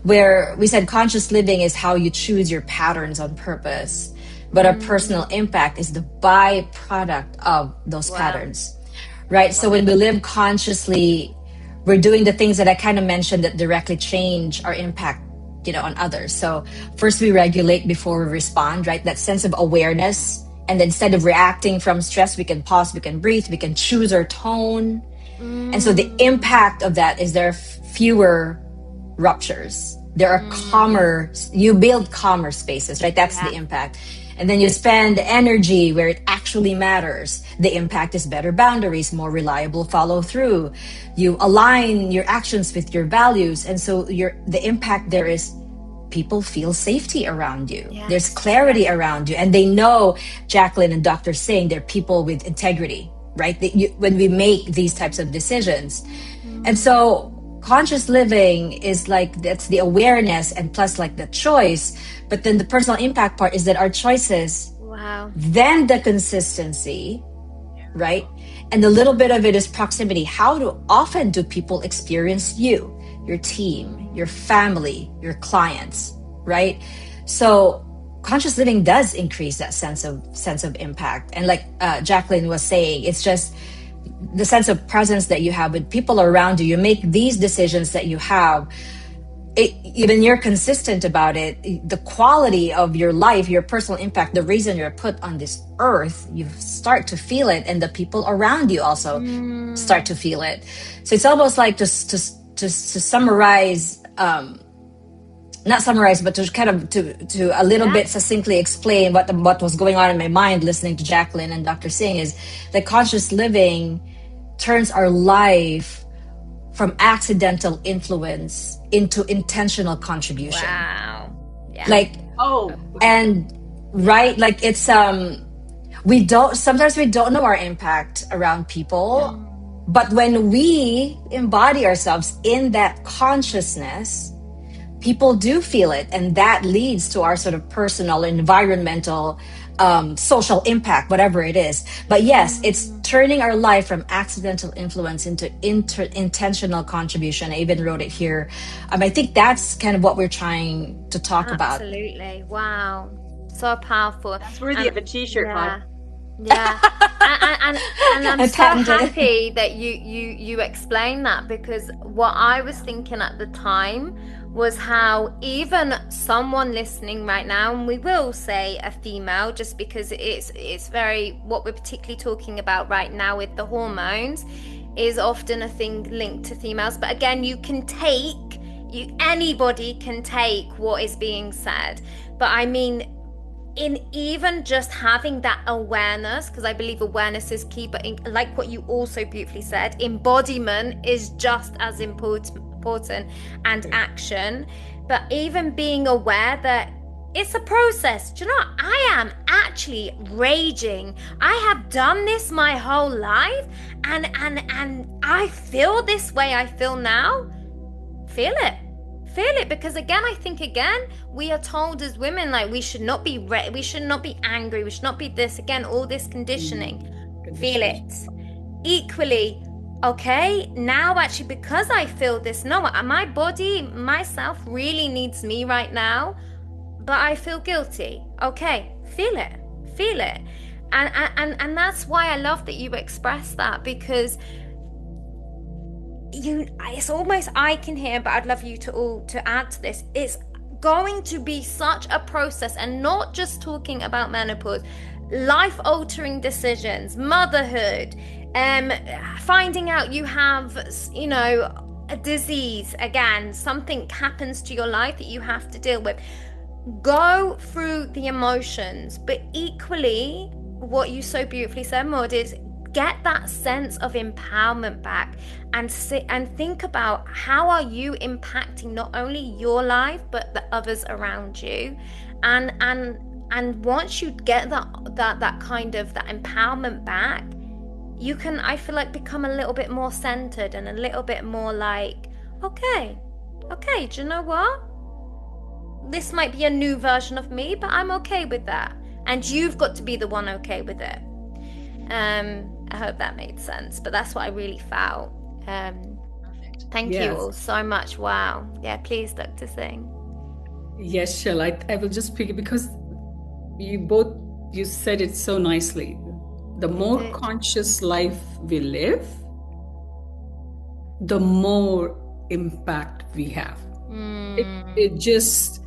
where we said conscious living is how you choose your patterns on purpose, but our personal impact is the byproduct of those patterns, right? So when we live consciously, we're doing the things that I kind of mentioned that directly change our impact, on others. So first we regulate before we respond, right? That sense of awareness. And then instead of reacting from stress, we can pause, we can breathe, we can choose our tone. And so the impact of that is there are fewer ruptures. There are calmer, you build calmer spaces, right? That's the impact. And then you spend energy where it actually matters. The impact is better boundaries, more reliable follow through. You align your actions with your values. And so the impact there is people feel safety around you. Yes. There's clarity around you. And they know, Jacqueline and Dr. Singh, they're people with integrity, right? When we make these types of decisions. And so conscious living is like, that's the awareness and plus like the choice. But then the personal impact part is that our choices, wow, then the consistency, right? And a little bit of it is proximity. How often do people experience you, your team, your family, your clients, right? So conscious living does increase that sense of impact. And like Jacqueline was saying, it's just the sense of presence that you have with people around you. You make these decisions that you have. Even you're consistent about it, the quality of your life, your personal impact, the reason you're put on this earth, you start to feel it, and the people around you also start to feel it. So it's almost like to summarize, not summarize, but to kind of to a little bit succinctly explain what was going on in my mind listening to Jacqueline and Dr. Singh, is that conscious living turns our life from accidental influence into intentional contribution. wow, yeah, Like, and right, like it's sometimes we don't know our impact around people, but when we embody ourselves in that consciousness, people do feel it, and that leads to our sort of personal, environmental, social impact, whatever it is. But yes, it's turning our life from accidental influence into intentional contribution. I even wrote it here. I think that's kind of what we're trying to talk about. absolutely, wow, so powerful. That's worthy of a t-shirt, Bob. Yeah, and I'm I so patented it. happy that you explained that, because what I was thinking at the time was how even someone listening right now, and we will say a female, just because it's very, what we're particularly talking about right now with the hormones is often a thing linked to females. But again, anybody can take what is being said. But I mean, in even just having that awareness, because I believe awareness is key, but like what you also beautifully said, embodiment is just as important, and action. But even being aware that it's a process. Do you know what? I am actually raging. I have done this my whole life, and I feel this way I feel now. Feel it, because again, I think we are told as women, like, we should not be we should not be angry, we should not be this, again, all this conditioning. Feel it. Equally, okay, now actually, because I feel this, no, my body, myself really needs me right now, but I feel guilty. Okay, feel it. And that's why I love that you express that, because it's almost, I can hear, but I'd love you to add to this. It's going to be such a process, and not just talking about menopause, life altering decisions, motherhood, finding out you have, a disease, again, something happens to your life that you have to deal with. Go through the emotions, but equally, what you so beautifully said, Maud, is get that sense of empowerment back, and sit and think about how are you impacting not only your life but the others around you, and once you get that kind of that empowerment back, you can, I feel like, become a little bit more centered and a little bit more like, okay, do you know what? This might be a new version of me, but I'm okay with that. And you've got to be the one okay with it. I hope that made sense, but that's what I really felt. Thank you all so much. Wow. Yeah, please, Dr. Singh. Yes, Shel, I will just pick it, because you said it so nicely. The more conscious life we live, the more impact we have. It just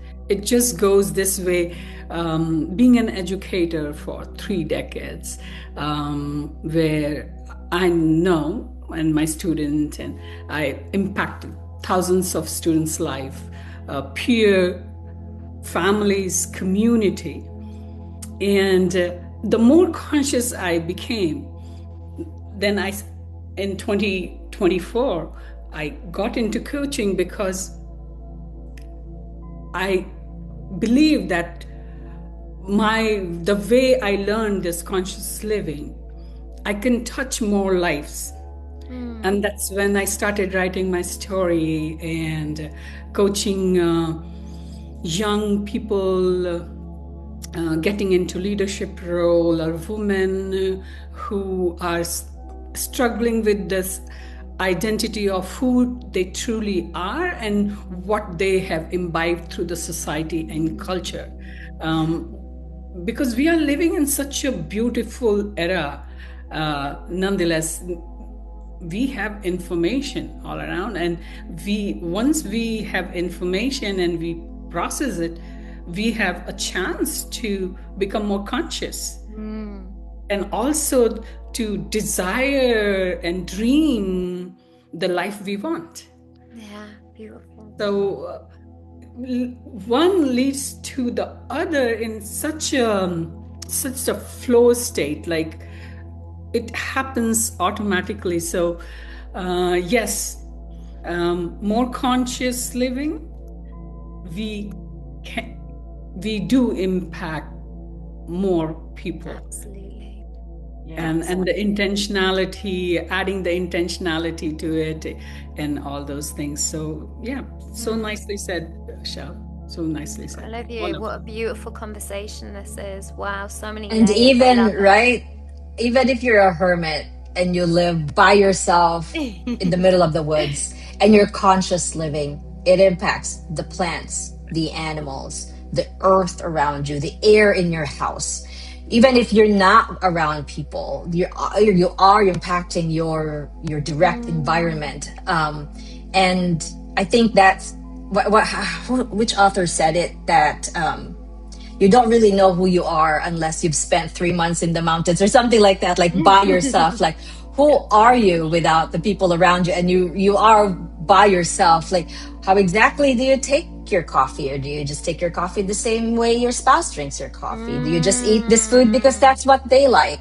goes this way. Being an educator for 3 decades, where I know, and my student, and I impacted thousands of students' life, peer, families, community. And the more conscious I became, then in 2024, I got into coaching because I believe that the way I learned this conscious living, I can touch more lives. And that's when I started writing my story and coaching young people getting into leadership role, or women who are struggling with this identity of who they truly are and what they have imbibed through the society and culture. Because we are living in such a beautiful era, nonetheless, we have information all around, and once we have information and we process it, we have a chance to become more conscious and also to desire and dream the life we want. Yeah, beautiful. So one leads to the other in such a flow state, like it happens automatically. So yes, more conscious living, we do impact more people. Absolutely. Yeah, And the intentionality, adding the intentionality to it and all those things. So yeah, so nicely said, Shel. So nicely said. I love you. Wonderful. What a beautiful conversation this is. Wow, so many And layers. I even, love it. right, even if you're a hermit and you live by yourself in the middle of the woods and you're conscious living, it impacts the plants, the animals, the earth around you, the air in your house. Even if you're not around people, you are impacting your direct environment. And I think that's which author said it, that you don't really know who you are unless you've spent 3 months in the mountains or something like that, like by yourself. Like, who are you without the people around you? And you are by yourself. Like, how exactly do you take your coffee? Or do you just take your coffee the same way your spouse drinks your coffee? Do you just eat this food because that's what they like?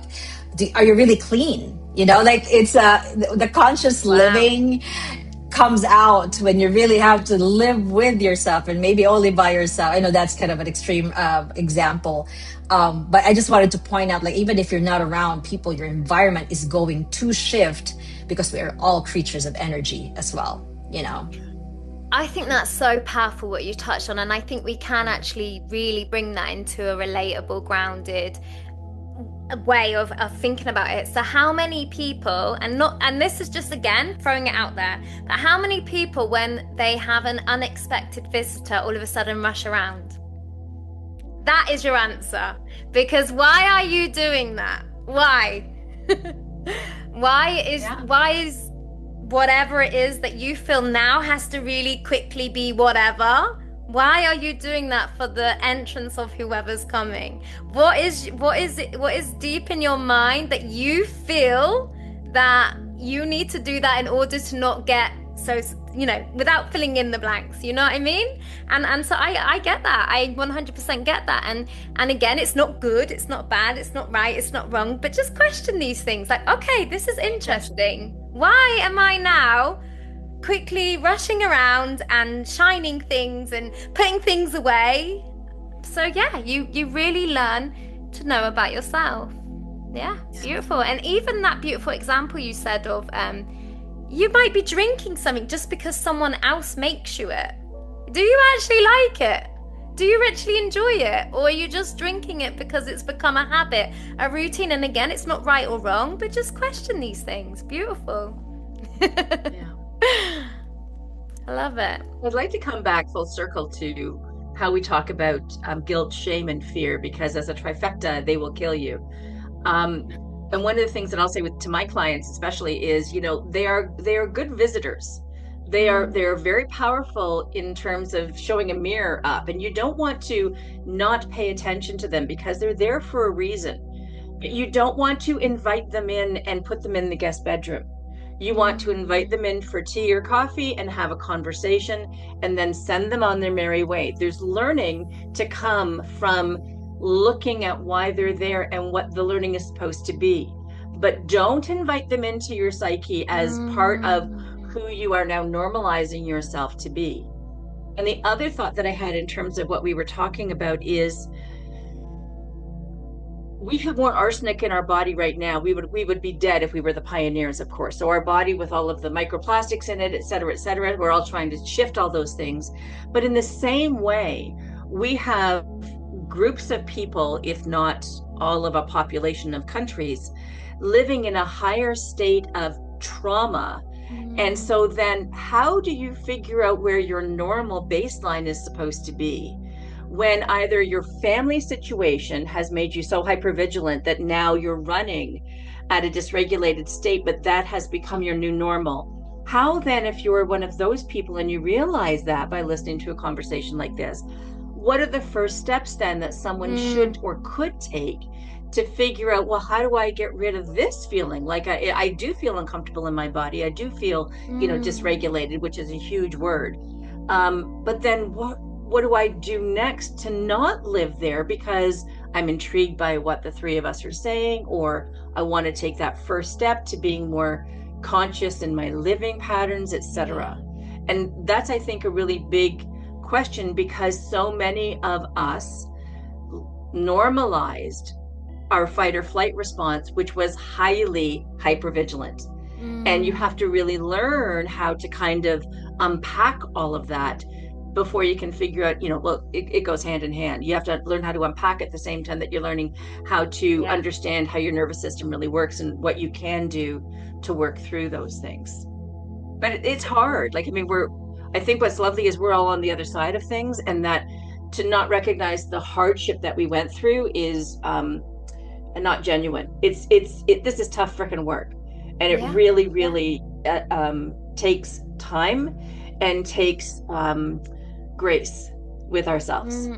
Are you really clean? You know, like, it's the conscious living comes out when you really have to live with yourself, and maybe only by yourself. I know that's kind of an extreme example, but I just wanted to point out, like, even if you're not around people, your environment is going to shift, because we are all creatures of energy as well, you know. I think that's so powerful what you touched on, and I think we can actually really bring that into a relatable, grounded way of thinking about it. So how many people, and this is just, again, throwing it out there, but how many people, when they have an unexpected visitor, all of a sudden rush around? That is your answer. Because why are you doing that? Why? Why is whatever it is that you feel now has to really quickly be whatever? Why are you doing that for the entrance of whoever's coming? What is deep in your mind that you feel that you need to do that in order to not get so, you know, without filling in the blanks, you know what I mean? And so I get that. I 100% get that. And again, it's not good, it's not bad, it's not right, it's not wrong, but just question these things. Like, okay, this is interesting. Why am I now quickly rushing around and shining things and putting things away? So yeah, you really learn to know about yourself. Yeah, beautiful. And even that beautiful example you said of you might be drinking something just because someone else makes you it. Do you actually like it? Do you actually enjoy it? Or are you just drinking it because it's become a habit, a routine? And again, it's not right or wrong, but just question these things. Beautiful. Yeah. I love it. I'd like to come back full circle to how we talk about guilt, shame, and fear, because as a trifecta, they will kill you. And one of the things that I'll say to my clients especially is, you know, they are good visitors. They're very powerful in terms of showing a mirror up, and you don't want to not pay attention to them because they're there for a reason. You don't want to invite them in and put them in the guest bedroom. You want to invite them in for tea or coffee and have a conversation, and then send them on their merry way. There's learning to come from looking at why they're there and what the learning is supposed to be. But don't invite them into your psyche as part of who you are now normalizing yourself to be. And the other thought that I had in terms of what we were talking about is, we have more arsenic in our body right now. We would be dead if we were the pioneers, of course. So our body with all of the microplastics in it, et cetera, we're all trying to shift all those things. But in the same way, we have groups of people, if not all of a population of countries, living in a higher state of trauma. And so then how do you figure out where your normal baseline is supposed to be when either your family situation has made you so hypervigilant that now you're running at a dysregulated state, but that has become your new normal? How then, if you're one of those people and you realize that by listening to a conversation like this, what are the first steps then that someone should or could take to figure out, well, how do I get rid of this feeling? Like I do feel uncomfortable in my body. I do feel, dysregulated, which is a huge word. But then what do I do next to not live there because I'm intrigued by what the three of us are saying, or I want to take that first step to being more conscious in my living patterns, etc. And that's, I think, a really big question, because so many of us normalized our fight or flight response, which was highly hypervigilant. And you have to really learn how to kind of unpack all of that before you can figure out, well, it goes hand in hand. You have to learn how to unpack at the same time that you're learning how to understand how your nervous system really works and what you can do to work through those things. But it's hard. Like, I think what's lovely is we're all on the other side of things, and that to not recognize the hardship that we went through is not genuine. This is tough freaking work. And it really takes time and takes grace with ourselves.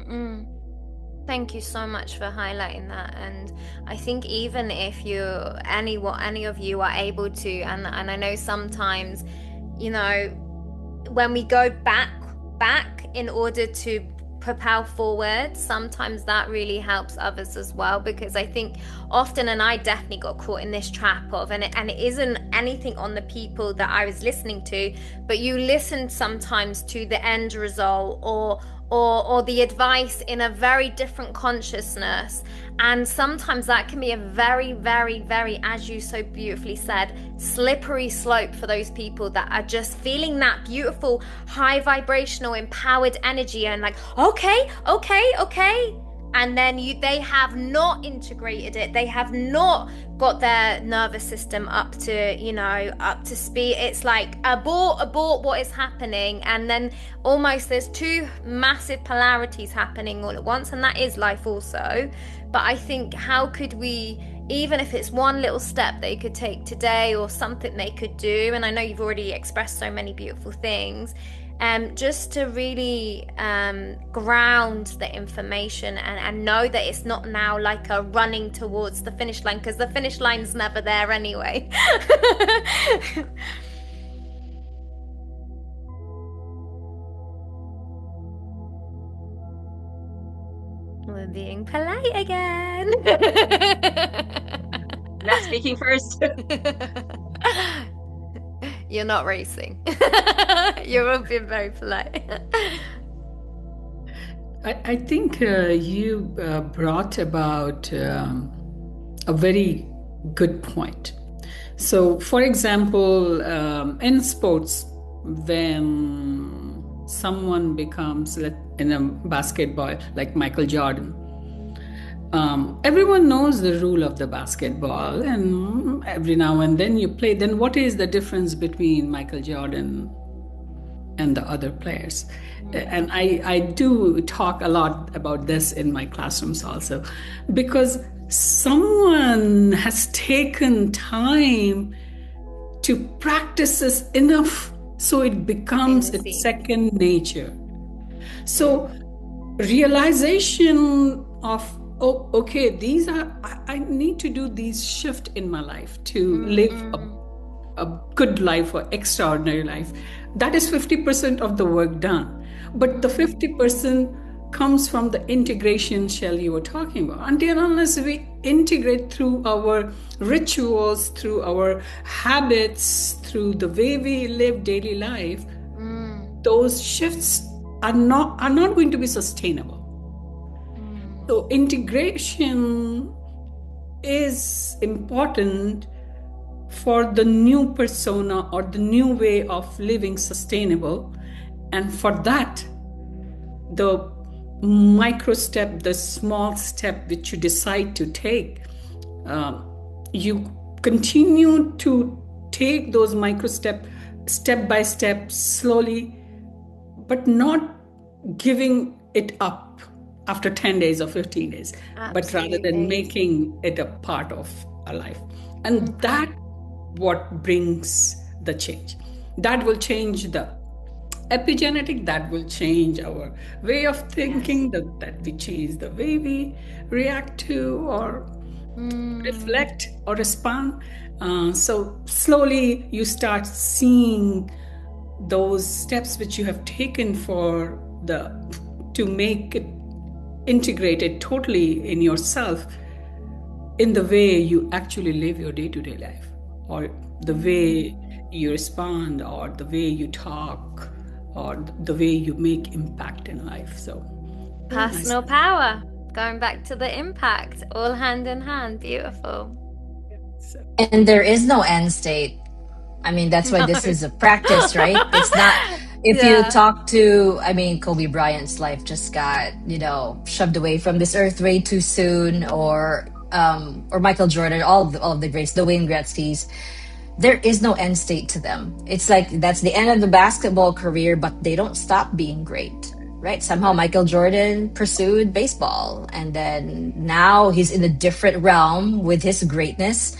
Thank you so much for highlighting that. And I think even if any of you are able to, and I know sometimes, when we go back in order to propel forward, sometimes that really helps others as well, because I think often, and I definitely got caught in this trap of, and it isn't anything on the people that I was listening to, but you listen sometimes to the end result or the advice in a very different consciousness, and sometimes that can be a very, very, very, as you so beautifully said, slippery slope for those people that are just feeling that beautiful high vibrational empowered energy and like, okay, and then they have not integrated it, they have not got their nervous system up to speed. It's like abort what is happening, and then almost there's two massive polarities happening all at once, and that is life also. But I think, how could we, even if it's one little step they could take today or something they could do, and I know you've already expressed so many beautiful things, just to really ground the information and know that it's not now like a running towards the finish line, because the finish line's never there anyway. We're being polite again. Not speaking first. You're not racing. You're all being very polite. I think you brought about a very good point. So, for example, in sports, when someone becomes in a basketball like Michael Jordan, everyone knows the rule of the basketball, and every now and then you play. Then what is the difference between Michael Jordan and the other players? And I do talk a lot about this in my classrooms also, because someone has taken time to practice this enough so it becomes its second nature. So realization of, oh, okay, these are, I need to do these shift in my life to live a good life or extraordinary life. That is 50% of the work done. But the 50% comes from the integration, Shel, you were talking about. Until unless we integrate through our rituals, through our habits, through the way we live daily life, those shifts are not going to be sustainable. So integration is important for the new persona or the new way of living sustainable. And for that, the micro step, the small step which you decide to take, you continue to take those micro step by step, slowly, but not giving it up after 10 days or 15 days, but rather than making it a part of our life. And that what brings the change. That will change the epigenetic, that will change our way of thinking, that we change the way we react to or reflect or respond. So slowly you start seeing those steps which you have taken to make it integrated totally in yourself, in the way you actually live your day-to-day life, or the way you respond, or the way you talk, or the way you make impact in life. So personal power, going back to the impact, all hand in hand. Beautiful. And there is no end state. I mean, that's why this is a practice, right? It's not, if you talk to, I mean, Kobe Bryant's life just got, shoved away from this earth way too soon, or Michael Jordan, all of the greats, the Wayne Gretzky's. There is no end state to them. It's like that's the end of the basketball career, but they don't stop being great, right? Somehow Michael Jordan pursued baseball, and then now he's in a different realm with his greatness.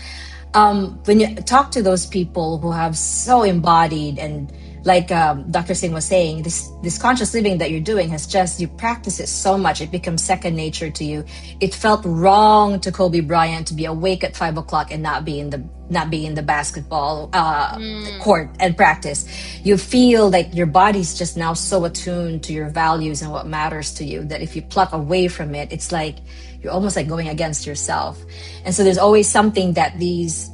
When you talk to those people who have so embodied, and like Dr. Singh was saying, this conscious living that you're doing has just, you practice it so much, it becomes second nature to you. It felt wrong to Kobe Bryant to be awake at 5 o'clock and not be in the basketball court and practice. You feel like your body's just now so attuned to your values and what matters to you, that if you pluck away from it, it's like you're almost like going against yourself. And so there's always something that these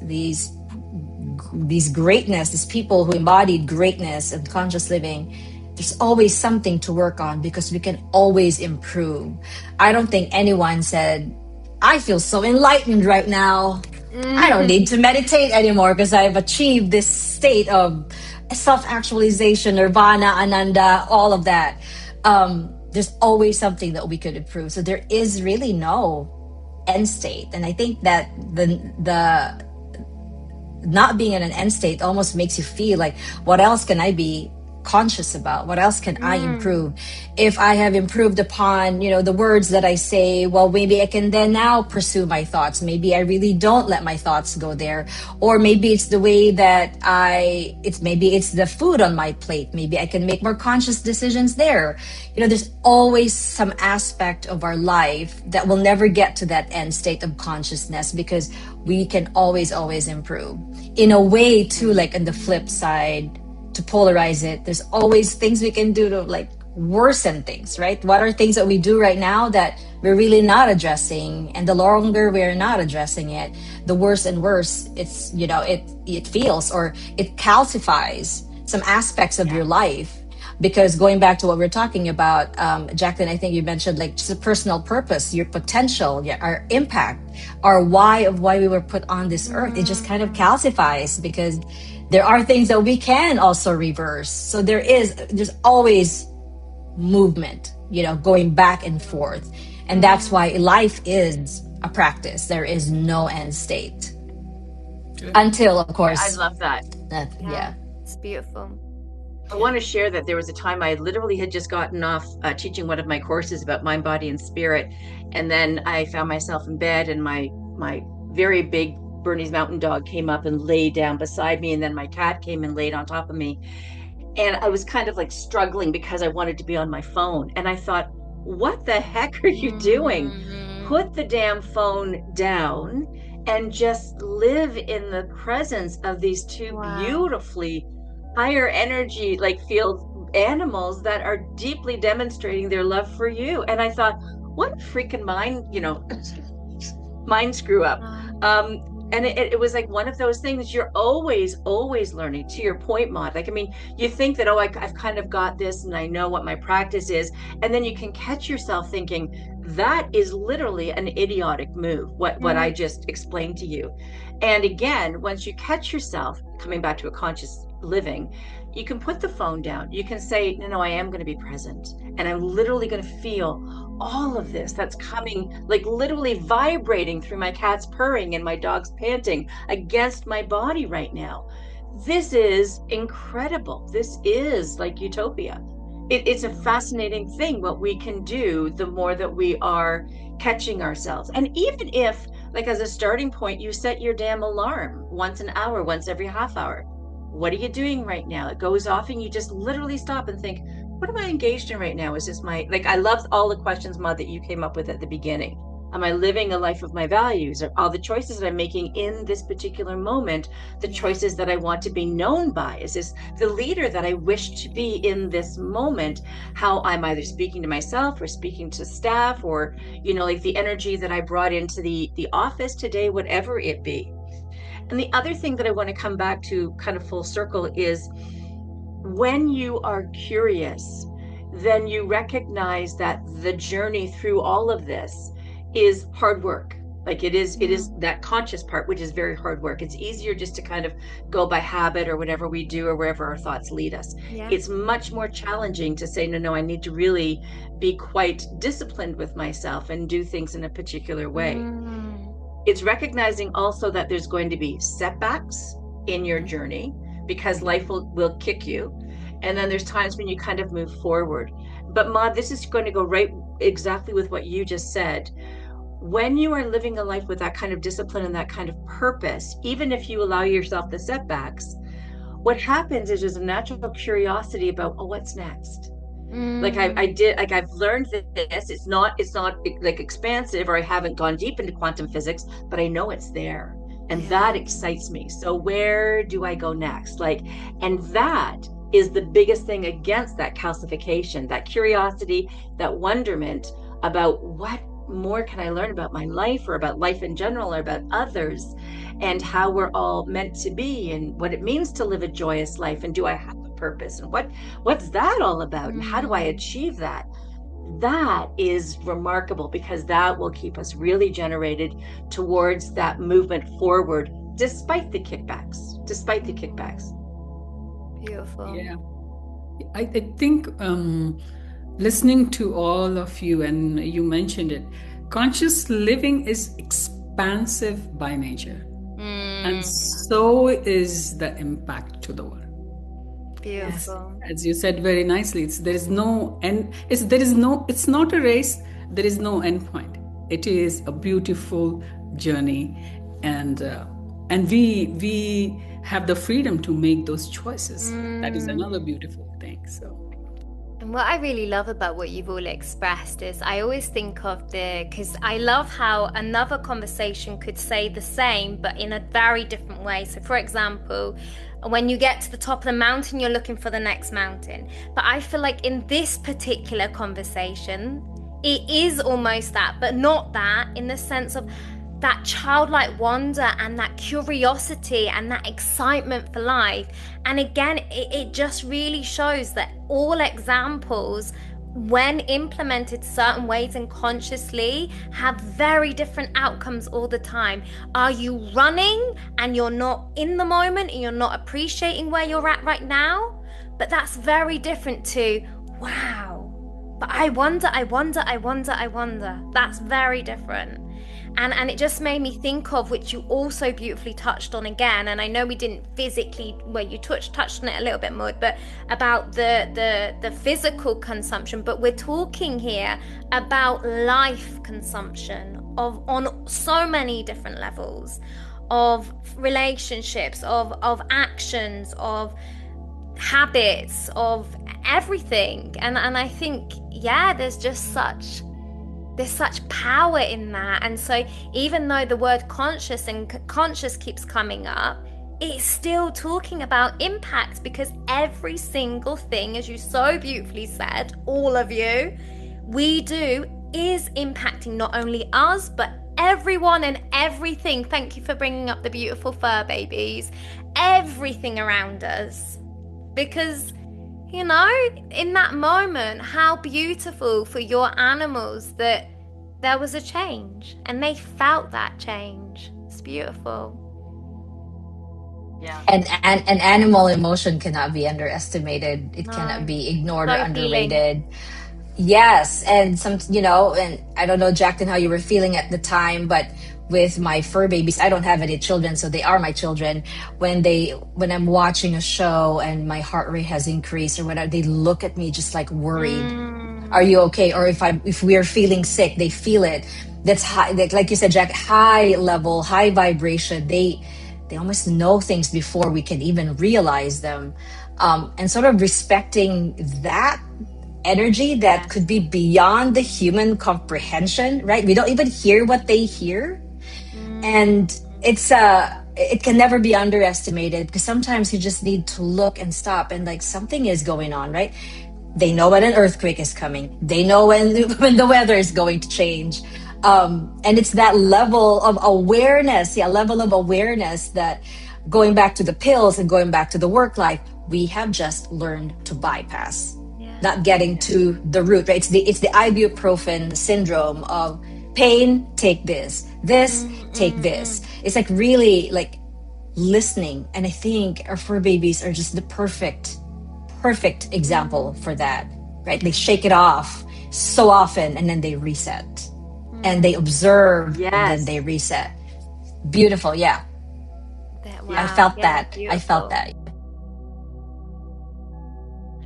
greatness, these people who embodied greatness and conscious living, there's always something to work on, because we can always improve. I don't think anyone said, I feel so enlightened right now. I don't need to meditate anymore because I've achieved this state of self-actualization, nirvana, ananda, all of that. There's always something that we could improve. So there is really no end state. And I think that the not being in an end state almost makes you feel like, what else can I be conscious about? What else can I improve? If I have improved upon, the words that I say, well, maybe I can then now pursue my thoughts. Maybe I really don't let my thoughts go there. Or maybe it's the way that maybe it's the food on my plate. Maybe I can make more conscious decisions there. There's always some aspect of our life that will never get to that end state of consciousness, because we can always improve. In a way too, like on the flip side, to polarize it, there's always things we can do to like worsen things, right? What are things that we do right now that we're really not addressing? And the longer we're not addressing it, the worse and worse it's, it feels, or it calcifies some aspects of your life. Because going back to what we're talking about, Jacqueline, I think you mentioned like just a personal purpose, your potential, our impact, our why of why we were put on this earth. It just kind of calcifies, because there are things that we can also reverse. So there's always movement, going back and forth. And that's why life is a practice. There is no end state. Until, of course. I love that. Yeah. It's beautiful. I want to share that there was a time I literally had just gotten off teaching one of my courses about mind, body, and spirit. And then I found myself in bed, and my very big Bernese mountain dog came up and laid down beside me. And then my cat came and laid on top of me. And I was kind of like struggling because I wanted to be on my phone. And I thought, what the heck are you doing? Put the damn phone down and just live in the presence of these two beautifully higher energy, like field animals that are deeply demonstrating their love for you. And I thought, what a freaking mind screw up. And it was like one of those things you're always learning, to your point, Maud. Like, I mean, you think that, I've kind of got this and I know what my practice is. And then you can catch yourself thinking, that is literally an idiotic move, what I just explained to you. And again, once you catch yourself coming back to a conscious living, you can put the phone down. You can say, no, I am going to be present. And I'm literally going to feel all of this that's coming, like literally vibrating through my cat's purring and my dog's panting against my body right now. This is incredible. This is like utopia. It's a fascinating thing what we can do the more that we are catching ourselves. And even if, like, as a starting point, you set your damn alarm once an hour, once every half hour. What are you doing right now? It goes off and you just literally stop and think, what am I engaged in right now? Is this I love all the questions, Maud, that you came up with at the beginning. Am I living a life of my values? Are all the choices that I'm making in this particular moment the choices that I want to be known by? Is this the leader that I wish to be in this moment? How I'm either speaking to myself or speaking to staff, or, like the energy that I brought into the office today, whatever it be. And the other thing that I want to come back to kind of full circle is, when you are curious, then you recognize that the journey through all of this is hard work. Like it is that conscious part, which is very hard work. It's easier just to kind of go by habit or whatever we do or wherever our thoughts lead us. Yeah. It's much more challenging to say, no, I need to really be quite disciplined with myself and do things in a particular way. It's recognizing also that there's going to be setbacks in your journey, because life will kick you. And then there's times when you kind of move forward. But Maud, this is going to go right exactly with what you just said. When you are living a life with that kind of discipline and that kind of purpose, even if you allow yourself the setbacks, what happens is there's a natural curiosity about, what's next? Like I've learned this. It's not like expansive, or I haven't gone deep into quantum physics, but I know it's there. And that excites me. So where do I go next? And that is the biggest thing against that calcification, that curiosity, that wonderment about what more can I learn about my life, or about life in general, or about others, and how we're all meant to be, and what it means to live a joyous life, and do I have a purpose, and what's that all about, and how do I achieve that? That is remarkable, because that will keep us really generated towards that movement forward, despite the kickbacks. Beautiful. Yeah. I think listening to all of you, and you mentioned it, conscious living is expansive by nature. And so is the impact to the world. Beautiful. Yes. As you said very nicely, it's not a race, there is no end point. It is a beautiful journey, and we have the freedom to make those choices. That is another beautiful thing. So, and what I really love about what you've all expressed is, I always think of because I love how another conversation could say the same, but in a very different way. So for example, when you get to the top of the mountain, you're looking for the next mountain. But I feel like in this particular conversation, it is almost that, but not that, in the sense of that childlike wonder and that curiosity and that excitement for life. And again, it just really shows that all examples, when implemented certain ways and consciously, have very different outcomes all the time. Are you running and you're not in the moment and you're not appreciating where you're at right now? But that's very different to, wow, but I wonder. That's very different. And it just made me think of, which you also beautifully touched on again, and I know we didn't physically, well, you touched on it a little bit more, but about the physical consumption. But we're talking here about life consumption on so many different levels, of relationships, of actions, of habits, of everything. And I think, there's such power in that. And so even though the word conscious keeps coming up, it's still talking about impact, because every single thing, as you so beautifully said, all of you, we do is impacting not only us, but everyone and everything. Thank you for bringing up the beautiful fur babies, everything around us. Because, you know, in that moment, how beautiful for your animals that there was a change and they felt that change. It's beautiful. Yeah. And an animal emotion cannot be underestimated. It cannot be ignored or underrated. Yes, and and I don't know, Jacqueline, how you were feeling at the time, but with my fur babies, I don't have any children, so they are my children. When I'm watching a show and my heart rate has increased or whatever, they look at me just like worried. Are you okay? Or if we are feeling sick, they feel it. That's high, like you said, Jack, high level, high vibration. They almost know things before we can even realize them, and sort of respecting that energy that could be beyond the human comprehension, right? We don't even hear what they hear. And it can never be underestimated, because sometimes you just need to look and stop and like something is going on, right? They know when an earthquake is coming. They know when the weather is going to change. And it's that level of awareness, that, going back to the pills and going back to the work life, we have just learned to bypass. Not getting to the root, right? It's the ibuprofen syndrome of pain, take this, take this. It's like really like listening. And I think our fur babies are just the perfect example for that, right? They shake it off so often and then they reset. And they observe and then they reset. Beautiful, yeah. Wow. I felt that. Beautiful. I felt that.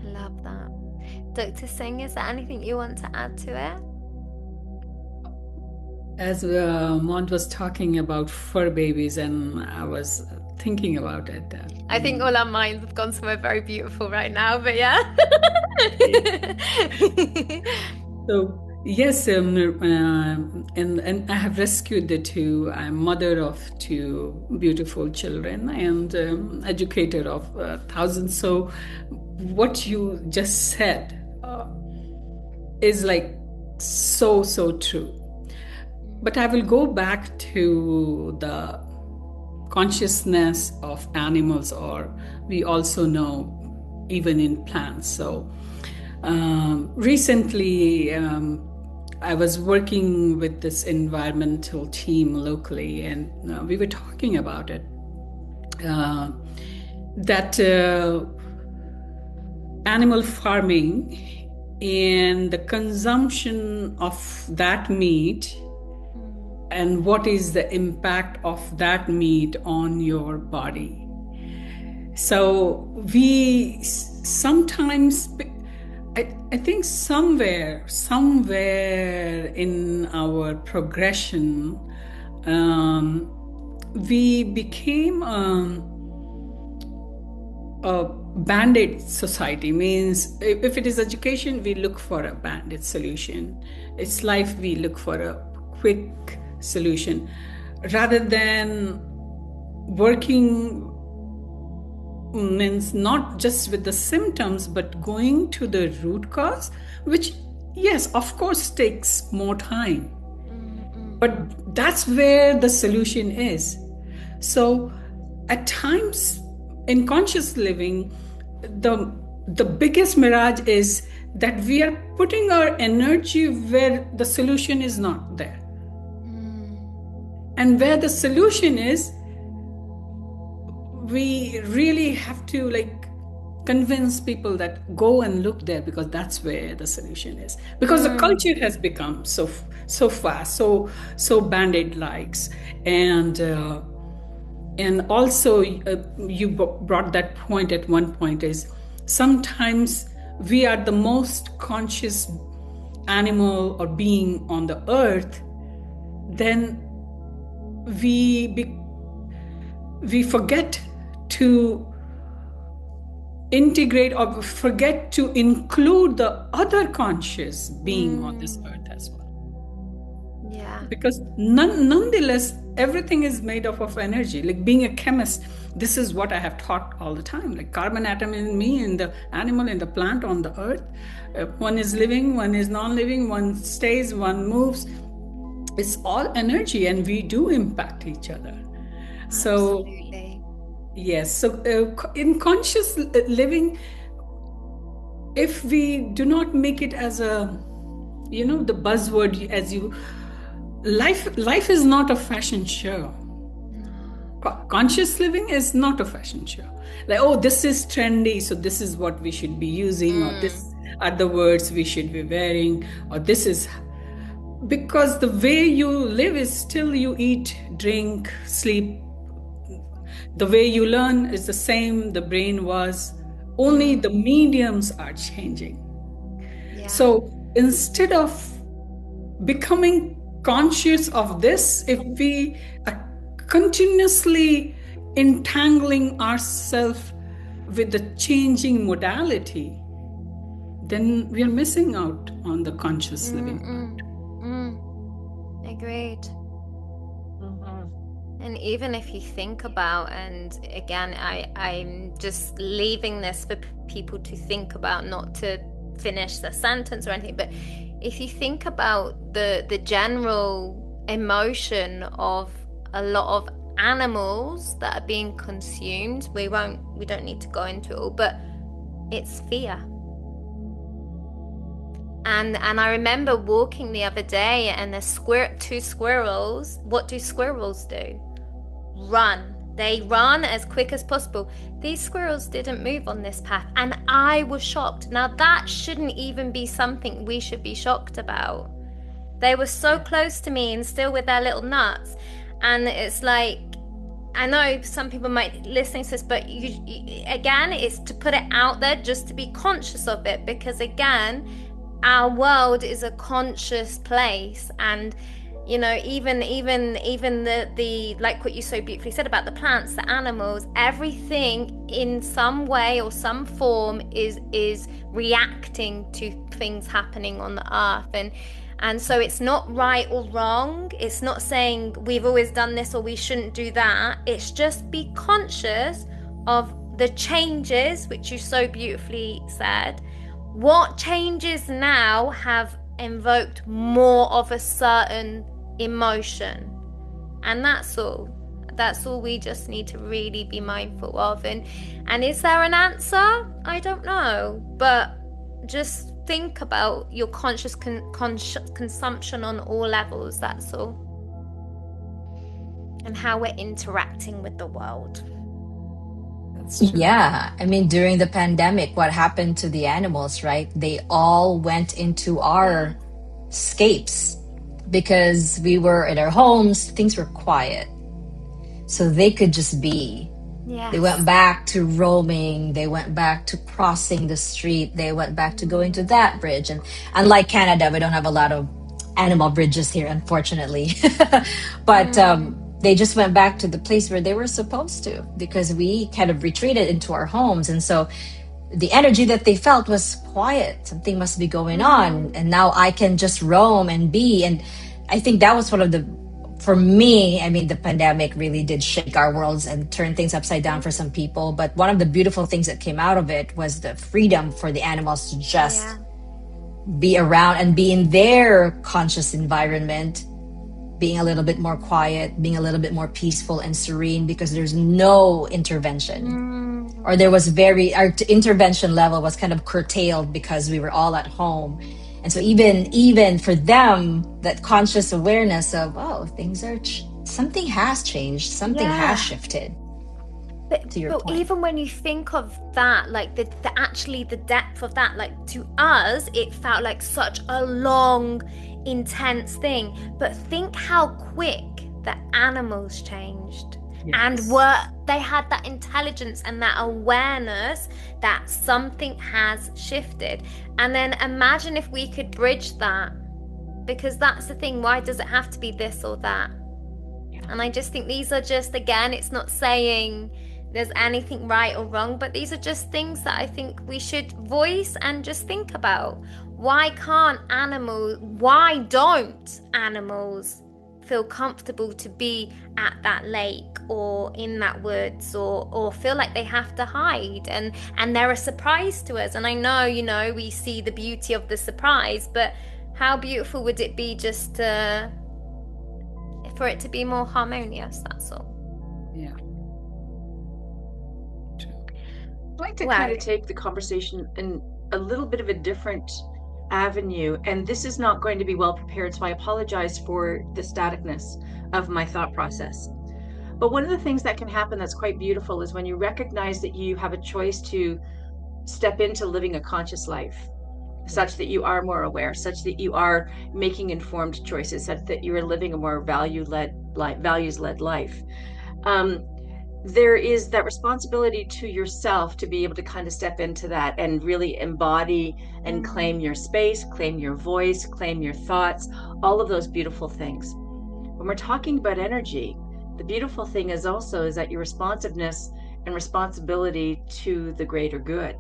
Love that. Dr. Singh, is there anything you want to add to it? As Mont was talking about fur babies, and I was thinking about it. I think all our minds have gone somewhere very beautiful right now, but yeah. So, yes, and I have rescued the two. I'm mother of two beautiful children and educator of thousands. So what you just said is like so true. But I will go back to the consciousness of animals, or we also know even in plants. So recently I was working with this environmental team locally, and we were talking about it, that animal farming and the consumption of that meat, and what is the impact of that meat on your body. So we sometimes, I think somewhere in our progression, we became a band-aid society. Means if it is education, we look for a band-aid solution. It's life, we look for a quick solution, rather than working, means not just with the symptoms, but going to the root cause, which, yes, of course, takes more time. But that's where the solution is. So at times in conscious living, the biggest mirage is that we are putting our energy where the solution is not there. And where the solution is, we really have to convince people that go and look there, because that's where the solution is. Because the culture has become so fast, so band-aid likes, and also you brought that point at one point, is sometimes we are the most conscious animal or being on the earth, then we forget to integrate or forget to include the other conscious being on this earth as well. Yeah. Because nonetheless, everything is made up of energy. Like being a chemist, this is what I have taught all the time. Like carbon atom in me, in the animal, in the plant, on the earth. One is living, one is non-living, one stays, one moves. It's all energy, and we do impact each other. So Absolutely. yes, so in conscious living, if we do not make it as a, the buzzword, as you, life is not a fashion show. Conscious living is not a fashion show. Like, oh, this is trendy, so this is what we should be using, or this are the words we should be wearing, or this is, because the way you live is still you eat, drink, sleep. The way you learn is the same the brain was, only the mediums are changing. Yeah. So instead of becoming conscious of this, if we are continuously entangling ourselves with the changing modality, then we are missing out on the conscious living. Agreed. And even if you think about, and again, I'm just leaving this for people to think about, not to finish the sentence or anything, but if you think about the general emotion of a lot of animals that are being consumed, we don't need to go into it all, but it's fear. And I remember walking the other day, and there's two squirrels. What do squirrels do? Run. They run as quick as possible. These squirrels didn't move on this path, and I was shocked. Now that shouldn't even be something we should be shocked about. They were so close to me and still with their little nuts. And it's like, I know some people might listen to this, but again, it's to put it out there, just to be conscious of it, because again, our world is a conscious place. And even the like what you so beautifully said about the plants, the animals, everything in some way or some form is reacting to things happening on the earth. And so it's not right or wrong. It's not saying we've always done this or we shouldn't do that. It's just be conscious of the changes, which you so beautifully said. What changes now have invoked more of a certain emotion, and that's all we just need to really be mindful of. And is there an answer? I don't know, but just think about your conscious consumption on all levels, that's all, and how we're interacting with the world. Yeah, I mean, during the pandemic, what happened to the animals, right? They all went into our scapes because we were in our homes, things were quiet. So they could just be. Yes. They went back to roaming, they went back to crossing the street, they went back to going to that bridge. And unlike Canada, we don't have a lot of animal bridges here, unfortunately. But they just went back to the place where they were supposed to, because we kind of retreated into our homes. And so the energy that they felt was quiet. Something must be going on. And now I can just roam and be. And I think that was one of the, for me, I mean, the pandemic really did shake our worlds and turn things upside down for some people. But one of the beautiful things that came out of it was the freedom for the animals to just be around and be in their conscious environment, being a little bit more quiet, being a little bit more peaceful and serene, because there's no intervention. Or there was our intervention level was kind of curtailed because we were all at home. And so even for them, that conscious awareness of, oh, things are, something has changed, something has shifted. But even when you think of that, like the depth of that, like to us, it felt like such a long, intense thing. But think how quick the animals changed. Yes. And they had that intelligence and that awareness that something has shifted. And then imagine if we could bridge that, because that's the thing. Why does it have to be this or that? Yeah. And I just think these are just, again, it's not saying there's anything right or wrong, but these are just things that I think we should voice and just think about. Why don't animals feel comfortable to be at that lake or in that woods, or feel like they have to hide, and they're a surprise to us? And I know, you know, we see the beauty of the surprise, but how beautiful would it be just for it to be more harmonious? That's all. Yeah. I'd like to kind of take the conversation in a little bit of a different avenue, and this is not going to be well prepared, so I apologize for the staticness of my thought process. But one of the things that can happen that's quite beautiful is when you recognize that you have a choice to step into living a conscious life, such that you are more aware, such that you are making informed choices, such that you are living a more values-led life. There is that responsibility to yourself to be able to kind of step into that and really embody and claim your space, claim your voice, claim your thoughts, all of those beautiful things. When we're talking about energy, the beautiful thing is that your responsiveness and responsibility to the greater good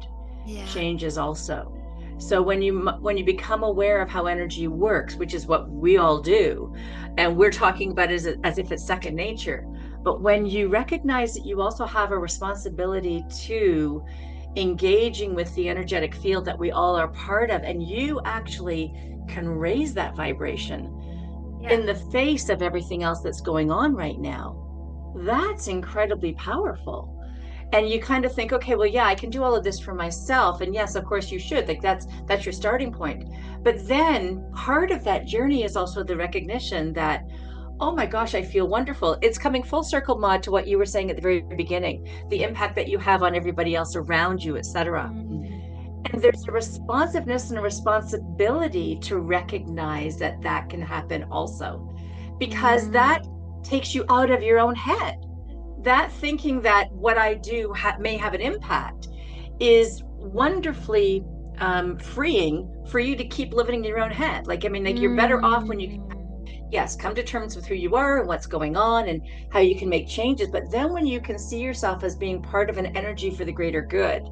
changes also. So when you become aware of how energy works, which is what we all do, and we're talking about it as if it's second nature, but when you recognize that you also have a responsibility to engaging with the energetic field that we all are part of, and you actually can raise that vibration in the face of everything else that's going on right now, that's incredibly powerful. And you kind of think, okay, well, yeah, I can do all of this for myself. And yes, of course you should. Like that's your starting point. But then part of that journey is also the recognition that, oh my gosh, I feel wonderful. It's coming full circle, Maud, to what you were saying at the very beginning, the impact that you have on everybody else around you, etc. And there's a responsiveness and a responsibility to recognize that that can happen also, because that takes you out of your own head. That thinking that what I do may have an impact is wonderfully freeing for you to keep living in your own head. Like, I mean, like you're better off when you come to terms with who you are and what's going on and how you can make changes. But then when you can see yourself as being part of an energy for the greater good,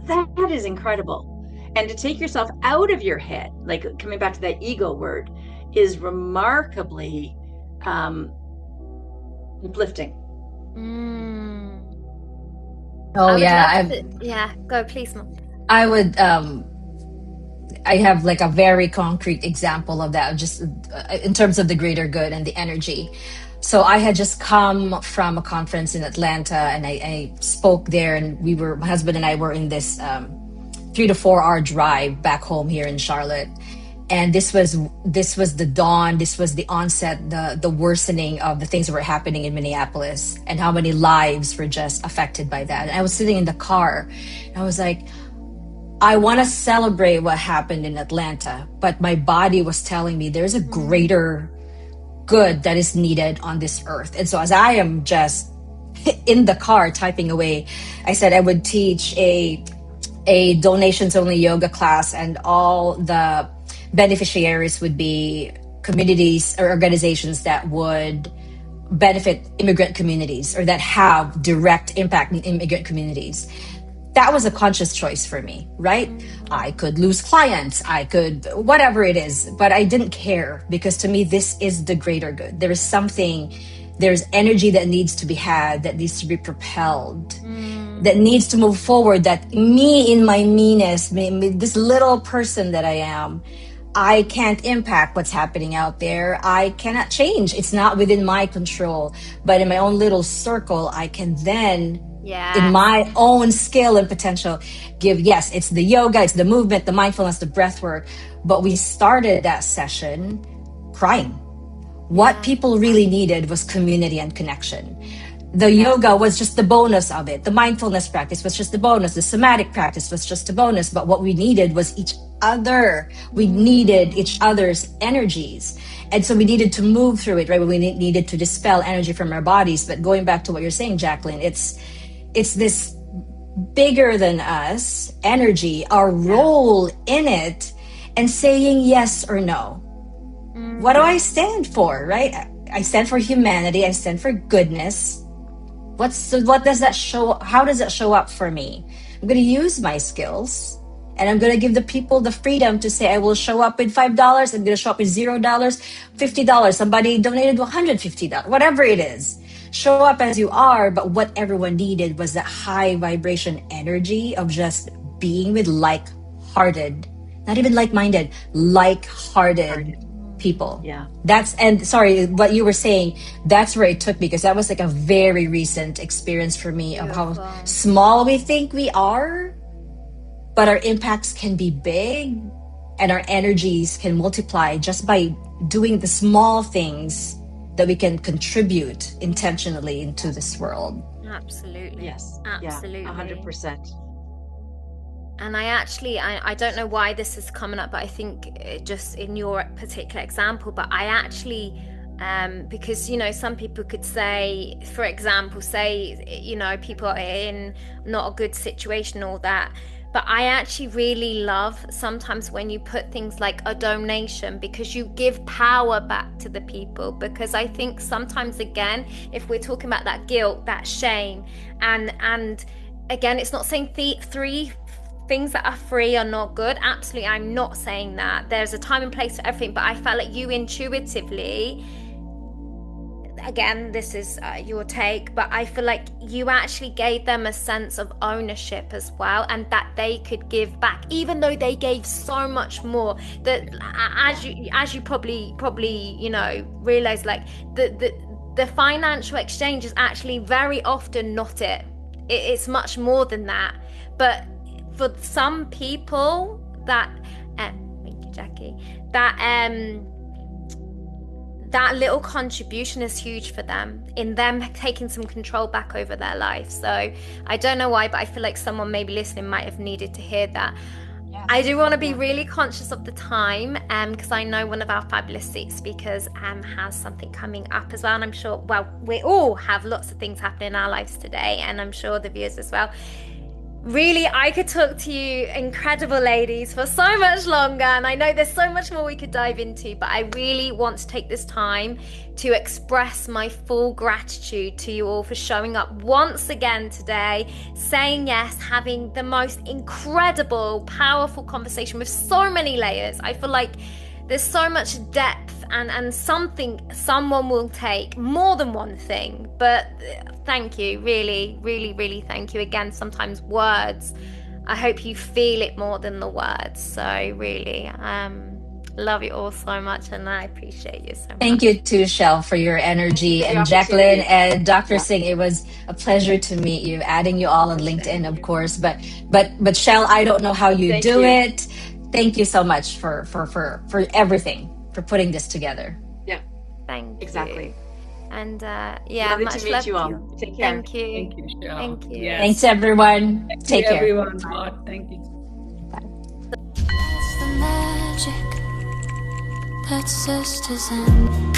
that is incredible. And to take yourself out of your head, like coming back to that ego word, is remarkably uplifting. Oh yeah, go please, Mom. I would I have like a very concrete example of that, just in terms of the greater good and the energy. So I had just come from a conference in Atlanta, and I spoke there, and my husband and I were in this 3 to 4 hour drive back home here in Charlotte. And this was the dawn, this was the onset, the worsening of the things that were happening in Minneapolis, and how many lives were just affected by that. And I was sitting in the car, and I was like, I want to celebrate what happened in Atlanta, but my body was telling me there's a greater good that is needed on this earth. And so as I am just in the car typing away, I said I would teach a donations only yoga class, and all the beneficiaries would be communities or organizations that would benefit immigrant communities or that have direct impact in immigrant communities. That was a conscious choice for me, right? I could lose clients, I could, whatever it is, but I didn't care, because to me, this is the greater good. There is something, there's energy that needs to be had, that needs to be propelled, that needs to move forward, that me in my meanness, this little person that I am, I can't impact what's happening out there. I cannot change. It's not within my control. But in my own little circle, I can then, in my own skill and potential, give, yes, it's the yoga, it's the movement, the mindfulness, the breath work. But we started that session crying. What people really needed was community and connection. The yoga was just the bonus of it. The mindfulness practice was just the bonus. The somatic practice was just a bonus. But what we needed was each other. We needed each other's energies. And so we needed to move through it, right? We needed to dispel energy from our bodies. But going back to what you're saying, Jacqueline, it's this bigger than us energy, our role in it, and saying yes or no. What do I stand for, right? I stand for humanity. I stand for goodness. what does that show? How does that show up for me? I'm going to use my skills, and I'm going to give the people the freedom to say, I will show up with $5. I'm going to show up with $0, $50. Somebody donated $150, whatever it is. Show up as you are, but what everyone needed was that high vibration energy of just being with like-hearted, not even like-minded, like-hearted people. Yeah. And sorry, what you were saying, that's where it took me, because that was like a very recent experience for me of how small we think we are, but our impacts can be big and our energies can multiply just by doing the small things that we can contribute intentionally into this world. Absolutely. Yes. Absolutely. Yeah, 100%. And I don't know why this is coming up, but I think just in your particular example, but I actually, because, you know, some people could say, for example, you know, people are in not a good situation, all that. But I actually really love sometimes when you put things like a donation, because you give power back to the people. Because I think sometimes, again, if we're talking about that guilt, that shame, and again, it's not saying three things that are free are not good. Absolutely, I'm not saying that. There's a time and place for everything, but I felt like you intuitively, again, this is your take, but I feel like you actually gave them a sense of ownership as well, and that they could give back, even though they gave so much more. That as you probably you know realize, like the financial exchange is actually very often not it. It's much more than that. But for some people, that thank you, Jackie, that little contribution is huge for them, in them taking some control back over their life. So I don't know why, but I feel like someone maybe listening might have needed to hear that. Yes. I do want to be really conscious of the time, because I know one of our fabulous speakers has something coming up as well, and I'm sure, well, we all have lots of things happening in our lives today, and I'm sure the viewers as well. Really, I could talk to you, incredible ladies, for so much longer, and I know there's so much more we could dive into, but I really want to take this time to express my full gratitude to you all for showing up once again today, saying yes, having the most incredible, powerful conversation with so many layers. I feel like there's so much depth and something someone will take, more than one thing. But thank you, really, really, really thank you again. Sometimes words, I hope you feel it more than the words. So really, love you all so much, and I appreciate you so much. Thank you too, Shel, for your energy, and Jacqueline and Dr. Singh. It was a pleasure to meet you. Adding you all on LinkedIn, of course, but Shel, I don't know how you do it. Thank you so much for everything, for putting this together. Yeah, thank you. Exactly. And lovely much to meet love you all. you. Take care. Thank you. Thank you, Shel. Thank you. Yes. Thanks, everyone. Take care. Everyone. Thank you. It's the magic that Zest is in.